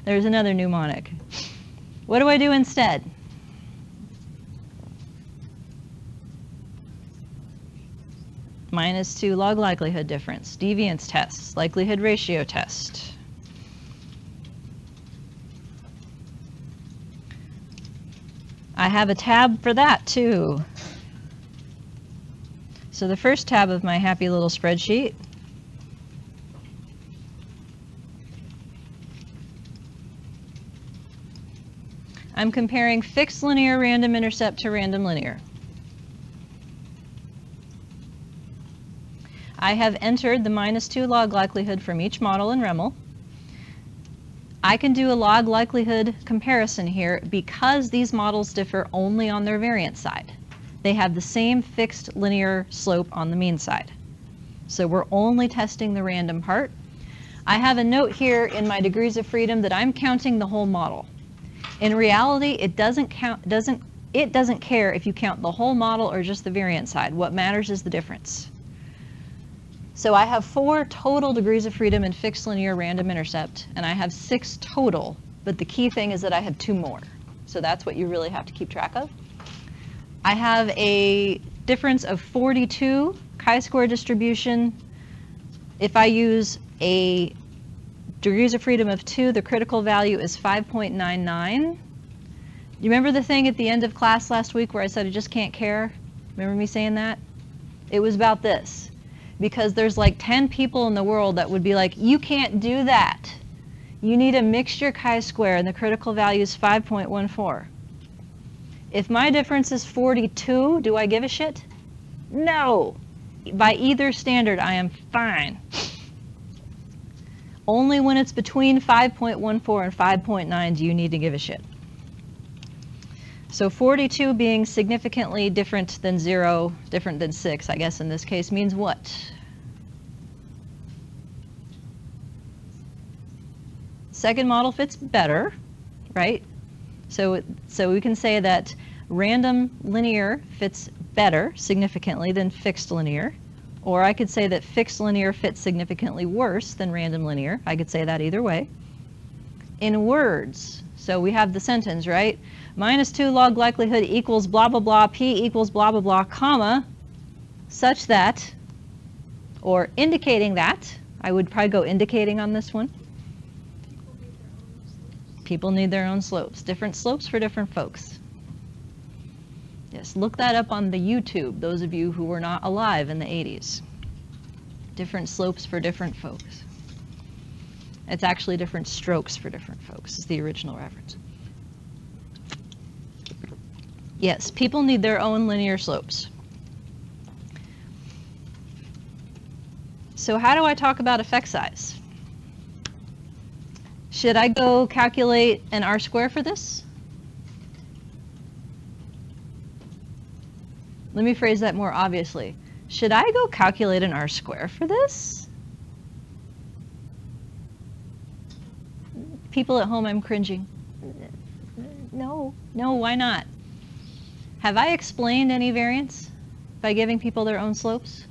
There's another mnemonic. What do I do instead? -2 log likelihood difference, deviance test, likelihood ratio test. I have a tab for that too. So the first tab of my happy little spreadsheet I'm comparing fixed linear random intercept to random linear. I have entered the -2 log likelihood from each model in REML. I can do a log likelihood comparison here because these models differ only on their variance side. They have the same fixed linear slope on the mean side. So we're only testing the random part. I have a note here in my degrees of freedom that I'm counting the whole model. In reality, it doesn't care if you count the whole model or just the variance side. What matters is the difference. So I have 4 total degrees of freedom in fixed linear random intercept, and I have 6 total, but the key thing is that I have 2 more. So that's what you really have to keep track of. I have a difference of 42 chi-square distribution. If I use a degrees of freedom of 2, the critical value is 5.99. You remember the thing at the end of class last week where I said I just can't care? Remember me saying that? It was about this. Because there's like 10 people in the world that would be like, you can't do that. You need a mixture chi-square and the critical value is 5.14. If my difference is 42, do I give a shit? No. By either standard, I am fine. Only when it's between 5.14 and 5.9 do you need to give a shit. So 42 being significantly different than 0, different than 6, I guess in this case, means what? Second model fits better, right? So we can say that random linear fits better significantly than fixed linear. Or I could say that fixed linear fits significantly worse than random linear. I could say that either way. in words. So we have the sentence, right? -2 log likelihood equals blah, blah, blah, p equals blah, blah, blah, comma, such that, or indicating that. I would probably go indicating on this one. People need their own slopes. Different slopes for different folks. Yes, look that up on the YouTube, those of you who were not alive in the 80s. Different slopes for different folks. It's actually different strokes for different folks, is the original reference. Yes, people need their own linear slopes. So how do I talk about effect size? Should I go calculate an R-square for this? Let me phrase that more obviously. Should I go calculate an R-square for this? People at home, I'm cringing. No, why not? Have I explained any variance by giving people their own slopes?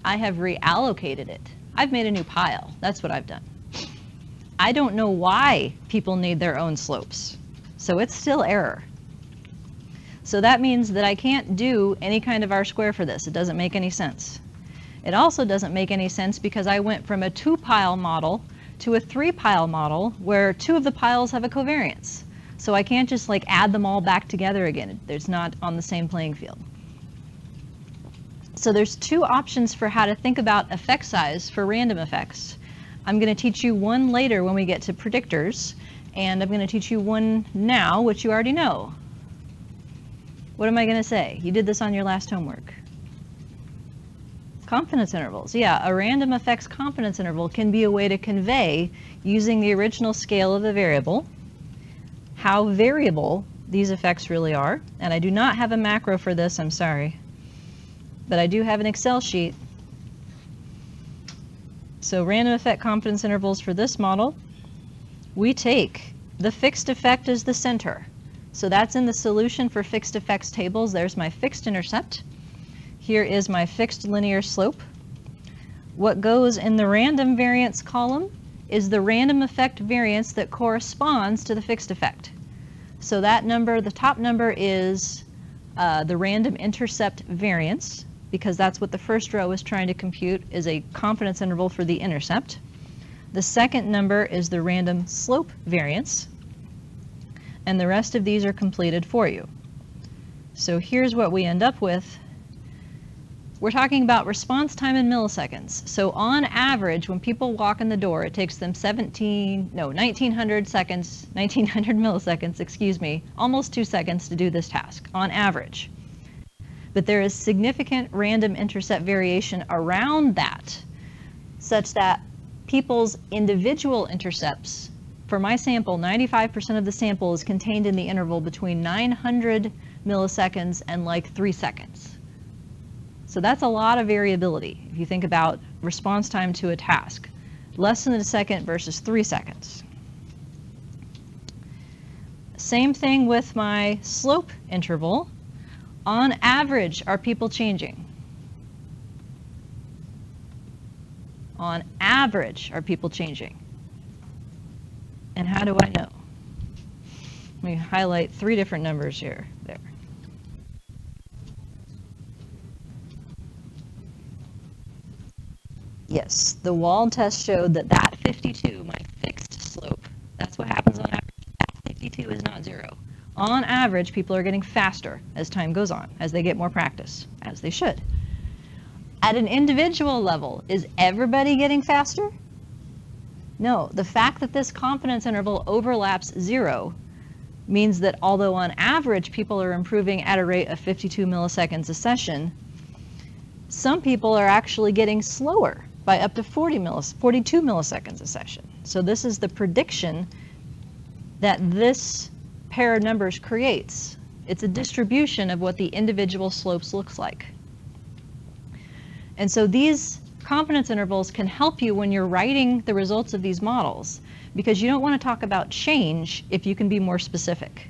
I have reallocated it. I've made a new pile. That's what I've done. I don't know why people need their own slopes. So it's still error. So that means that I can't do any kind of R-square for this. It doesn't make any sense. It also doesn't make any sense because I went from a 2-pile model to a 3-pile model where 2 of the piles have a covariance. So I can't just like add them all back together again. It's not on the same playing field. So there's 2 options for how to think about effect size for random effects. I'm going to teach you one later when we get to predictors, and I'm going to teach you one now, which you already know. What am I going to say? You did this on your last homework. Confidence intervals. Yeah, a random effects confidence interval can be a way to convey, using the original scale of the variable, how variable these effects really are. And I do not have a macro for this, I'm sorry. But I do have an Excel sheet. So random effect confidence intervals for this model, we take the fixed effect as the center. So that's in the solution for fixed effects tables. There's my fixed intercept. Here is my fixed linear slope. What goes in the random variance column is the random effect variance that corresponds to the fixed effect. So that number, the top number is the random intercept variance, because that's what the first row is trying to compute, is a confidence interval for the intercept. The second number is the random slope variance, and the rest of these are completed for you. So here's what we end up with. We're talking about response time in milliseconds. So on average, when people walk in the door, it takes them 1900 seconds, 1900 milliseconds, excuse me, almost 2 seconds to do this task, on average. But there is significant random intercept variation around that, such that people's individual intercepts, for my sample, 95% of the sample is contained in the interval between 900 milliseconds and like 3 seconds. So that's a lot of variability if you think about response time to a task. Less than a second versus 3 seconds. Same thing with my slope interval. On average, are people changing? On average, are people changing? And how do I know? Let me highlight 3 different numbers here. There. Yes, the wall test showed that that 52, my fixed slope, that's what happens on average. That 52 is not 0. On average, people are getting faster as time goes on, as they get more practice, as they should. At an individual level, is everybody getting faster? No, the fact that this confidence interval overlaps 0 means that although on average people are improving at a rate of 52 milliseconds a session, some people are actually getting slower by up to 42 milliseconds a session. So this is the prediction that this pair of numbers creates. It's a distribution of what the individual slopes looks like. And so these confidence intervals can help you when you're writing the results of these models, because you don't want to talk about change if you can be more specific.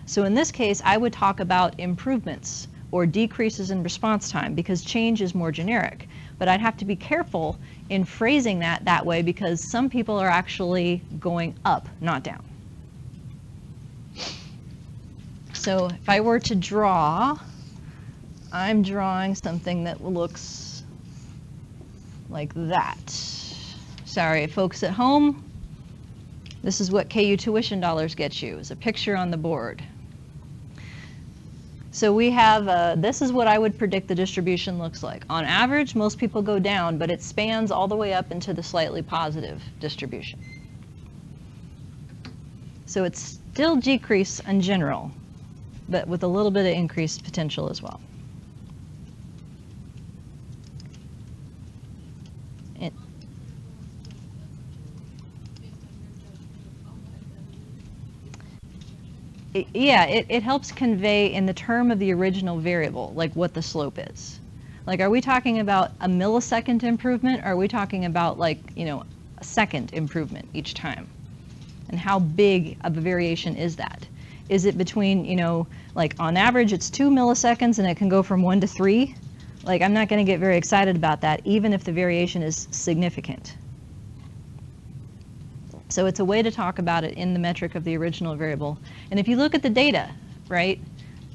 So in this case, I would talk about improvements or decreases in response time, because change is more generic. but I'd have to be careful in phrasing that way because some people are actually going up, not down. So if I were to draw, I'm drawing something that looks like that. Sorry, folks at home, this is what KU tuition dollars get you, is a picture on the board. So we have, this is what I would predict the distribution looks like. On average, most people go down, but it spans all the way up into the slightly positive distribution. So it's still decrease in general, but with a little bit of increased potential as well. It helps convey in the term of the original variable, like what the slope is. Like, are we talking about a millisecond improvement, or are we talking about, like, you know, a second improvement each time? And how big of a variation is that? Is it between, you know, like on average it's 2 milliseconds and it can go from 1 to 3? Like, I'm not going to get very excited about that, even if the variation is significant. So it's a way to talk about it in the metric of the original variable. And if you look at the data, right,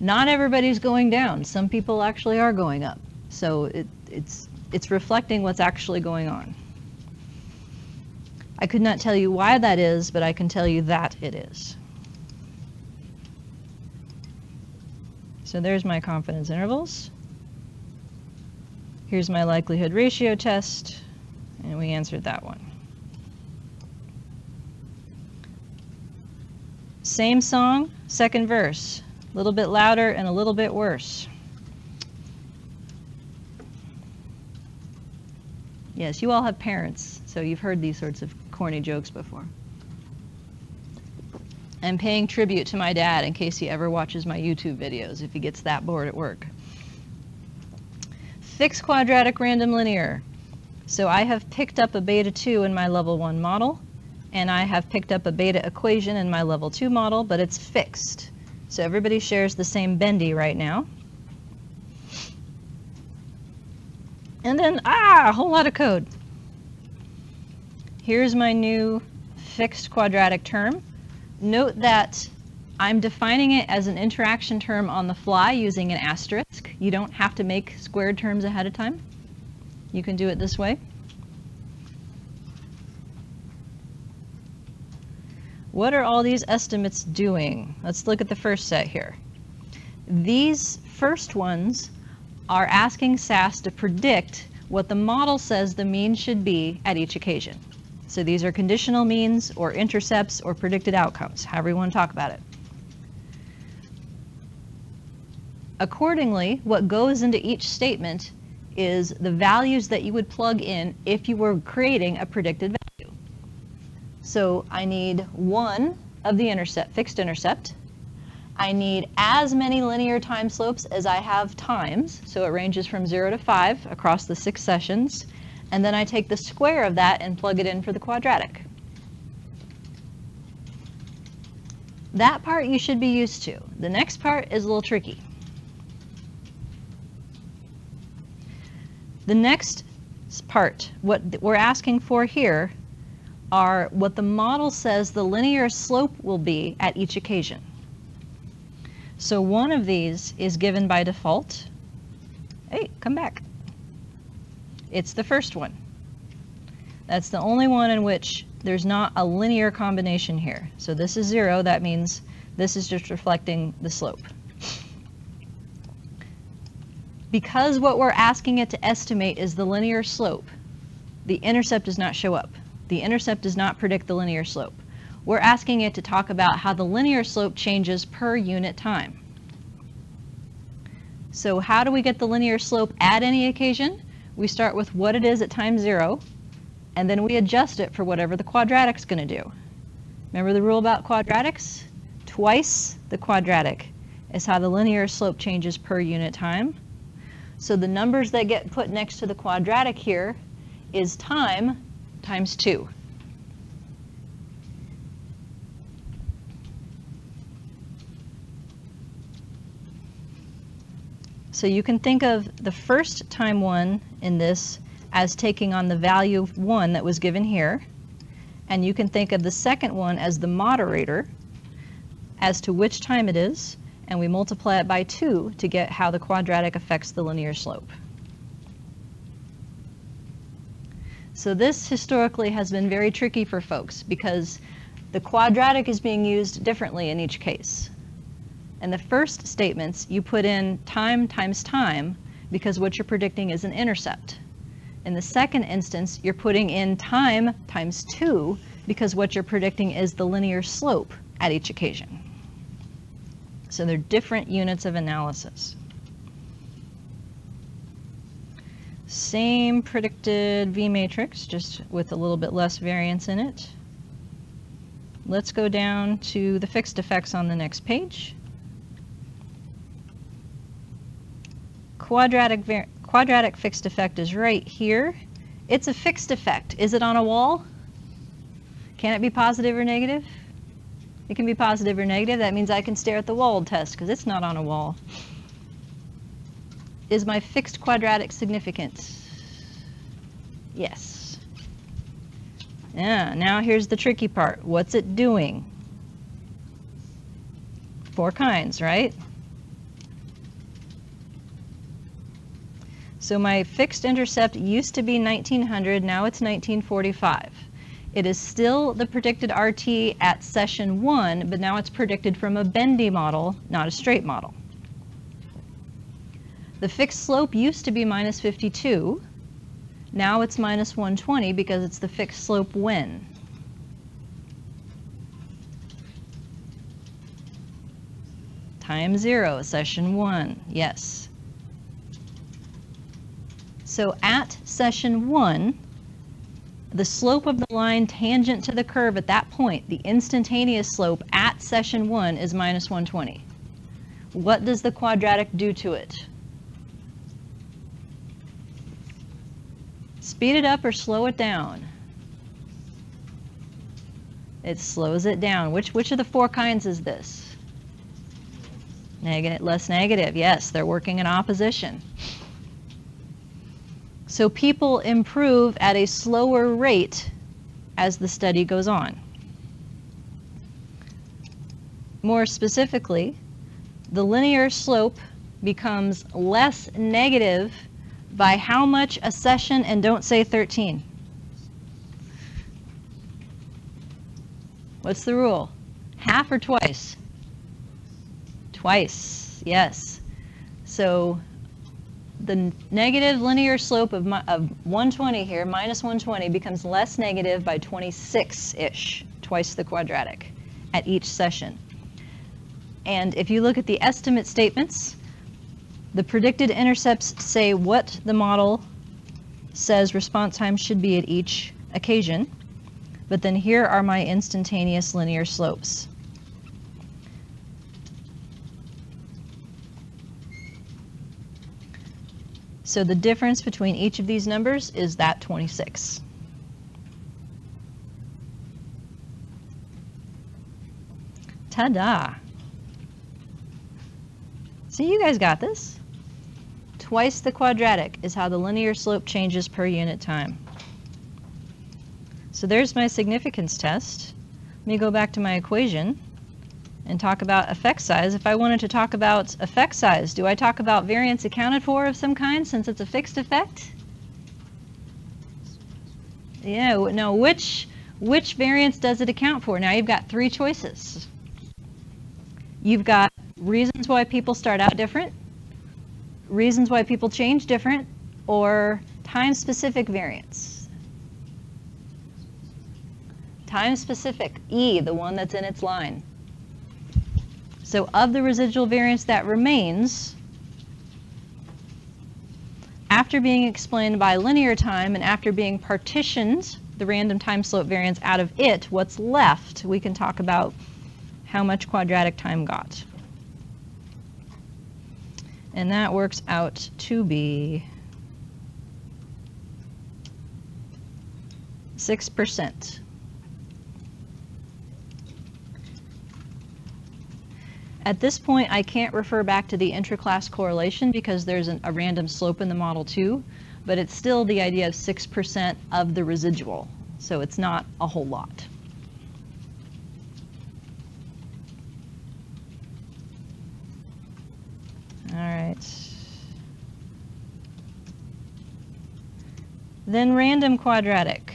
not everybody's going down. Some people actually are going up. So it's reflecting what's actually going on. I could not tell you why that is, but I can tell you that it is. So there's my confidence intervals. Here's my likelihood ratio test, and we answered that one. Same song, second verse, a little bit louder and a little bit worse. Yes, you all have parents, so you've heard these sorts of corny jokes before. I'm paying tribute to my dad in case he ever watches my YouTube videos, if he gets that bored at work. Fixed quadratic random linear. So I have picked up a beta 2 in my level 1 model, and I have picked up a beta equation in my level 2 model, but it's fixed. So everybody shares the same bendy right now. And then, a whole lot of code. Here's my new fixed quadratic term. Note that I'm defining it as an interaction term on the fly using an asterisk. You don't have to make squared terms ahead of time. You can do it this way. What are all these estimates doing? Let's look at the first set here. These first ones are asking SAS to predict what the model says the mean should be at each occasion. So these are conditional means or intercepts or predicted outcomes, however you want to talk about it. Accordingly, what goes into each statement is the values that you would plug in if you were creating a predicted value. So I need 1 of the intercept, fixed intercept. I need as many linear time slopes as I have times, so it ranges from 0 to 5 across the 6 sessions, and then I take the square of that and plug it in for the quadratic. That part you should be used to. The next part is a little tricky. The next part, what we're asking for here, are what the model says the linear slope will be at each occasion. So one of these is given by default. Hey, come back. It's the first one. That's the only one in which there's not a linear combination here. So this is 0, that means this is just reflecting the slope. Because what we're asking it to estimate is the linear slope, the intercept does not show up. The intercept does not predict the linear slope. We're asking it to talk about how the linear slope changes per unit time. So how do we get the linear slope at any occasion? We start with what it is at time 0, and then we adjust it for whatever the quadratic's going to do. Remember the rule about quadratics? Twice the quadratic is how the linear slope changes per unit time. So the numbers that get put next to the quadratic here is time times 2. So you can think of the first time 1 in this as taking on the value of 1 that was given here, and you can think of the second one as the moderator as to which time it is, and we multiply it by 2 to get how the quadratic affects the linear slope. So this historically has been very tricky for folks because the quadratic is being used differently in each case. In the first statements, you put in time times time because what you're predicting is an intercept. In the second instance, you're putting in time times 2 because what you're predicting is the linear slope at each occasion. So they're different units of analysis. Same predicted V matrix, just with a little bit less variance in it. Let's go down to the fixed effects on the next page. Quadratic fixed effect is right here. It's a fixed effect. Is it on a wall? Can it be positive or negative? It can be positive or negative. That means I can stare at the wall test because it's not on a wall. Is my fixed quadratic significant? Yes. Yeah, now here's the tricky part. What's it doing? 4 kinds, right? So my fixed intercept used to be 1900, now it's 1945. It is still the predicted RT at session 1, but now it's predicted from a bendy model, not a straight model. The fixed slope used to be minus 52. Now it's minus 120 because it's the fixed slope when. Time 0, session 1, yes. So at session 1, the slope of the line tangent to the curve at that point, the instantaneous slope at session 1 is minus 120. What does the quadratic do to it? Speed it up or slow it down? It slows it down. Which of the 4 kinds is this? Negative, less negative. Yes, they're working in opposition. So people improve at a slower rate as the study goes on. More specifically, the linear slope becomes less negative by how much a session, and don't say 13. What's the rule? Half or twice? Twice, yes. So the negative linear slope of 120 here, minus 120, becomes less negative by 26-ish, twice the quadratic at each session. And if you look at the estimate statements, the predicted intercepts say what the model says response time should be at each occasion, but then here are my instantaneous linear slopes. So the difference between each of these numbers is that 26. Ta-da! So you guys got this. Twice the quadratic is how the linear slope changes per unit time. So there's my significance test. Let me go back to my equation and talk about effect size. If I wanted to talk about effect size, do I talk about variance accounted for of some kind since it's a fixed effect? Yeah, no, which variance does it account for? Now you've got 3 choices. You've got reasons why people start out different, reasons why people change different, or time-specific variance. Time-specific, E, the one that's in its line. So of the residual variance that remains, after being explained by linear time and after being partitioned, the random time slope variance out of it, what's left, we can talk about how much quadratic time got. And that works out to be 6%. At this point, I can't refer back to the intraclass correlation because there's a random slope in the model too, but it's still the idea of 6% of the residual, so it's not a whole lot. All right. Then random quadratic.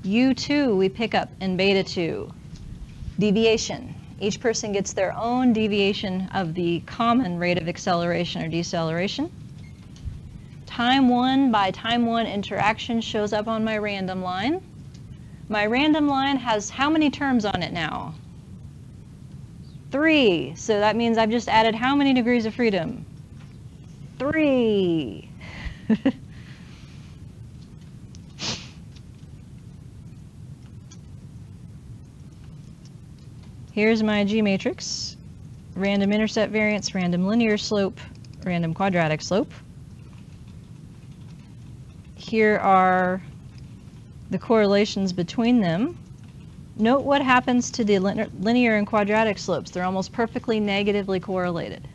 U2 we pick up in beta 2. Deviation. Each person gets their own deviation of the common rate of acceleration or deceleration. Time 1 by time 1 interaction shows up on my random line. My random line has how many terms on it now? 3. So that means I've just added how many degrees of freedom? 3. Here's my G matrix. Random intercept variance, random linear slope, random quadratic slope. Here are the correlations between them. Note what happens to the linear and quadratic slopes. They're almost perfectly negatively correlated.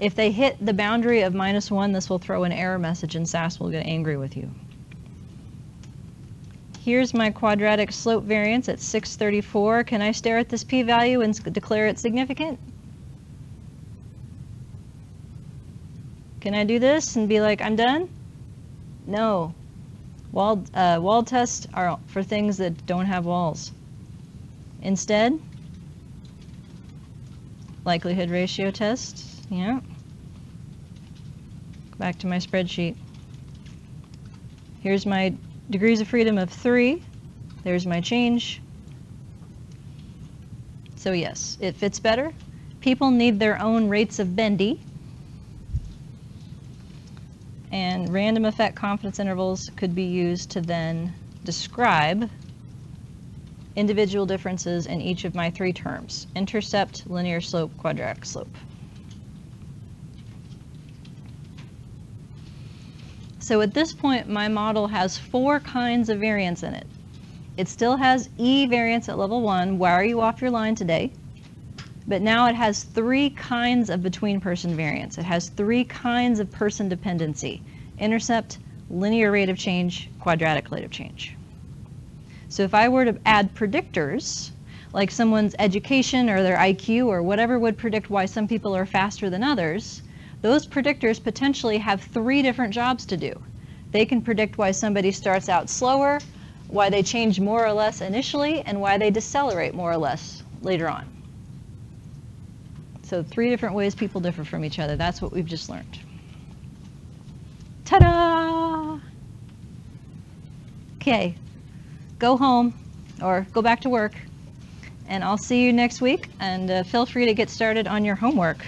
If they hit the boundary of -1, this will throw an error message and SAS will get angry with you. Here's my quadratic slope variance at 634. Can I stare at this p-value and declare it significant? Can I do this and be like, I'm done? No. Wall tests are for things that don't have walls. Instead, likelihood ratio test. Yeah. Back to my spreadsheet. Here's my degrees of freedom of 3. There's my change. So yes, it fits better. People need their own rates of bendy. And random effect confidence intervals could be used to then describe individual differences in each of my 3 terms: intercept, linear slope, quadratic slope. So at this point, my model has 4 kinds of variance in it. It still has E variance at level 1. Why are you off your line today? But now it has 3 kinds of between-person variance. It has 3 kinds of person dependency: intercept, linear rate of change, quadratic rate of change. So if I were to add predictors, like someone's education or their IQ or whatever would predict why some people are faster than others, those predictors potentially have 3 different jobs to do. They can predict why somebody starts out slower, why they change more or less initially, and why they decelerate more or less later on. So 3 different ways people differ from each other. That's what we've just learned. Ta-da! Okay, go home or go back to work, and I'll see you next week, and feel free to get started on your homework.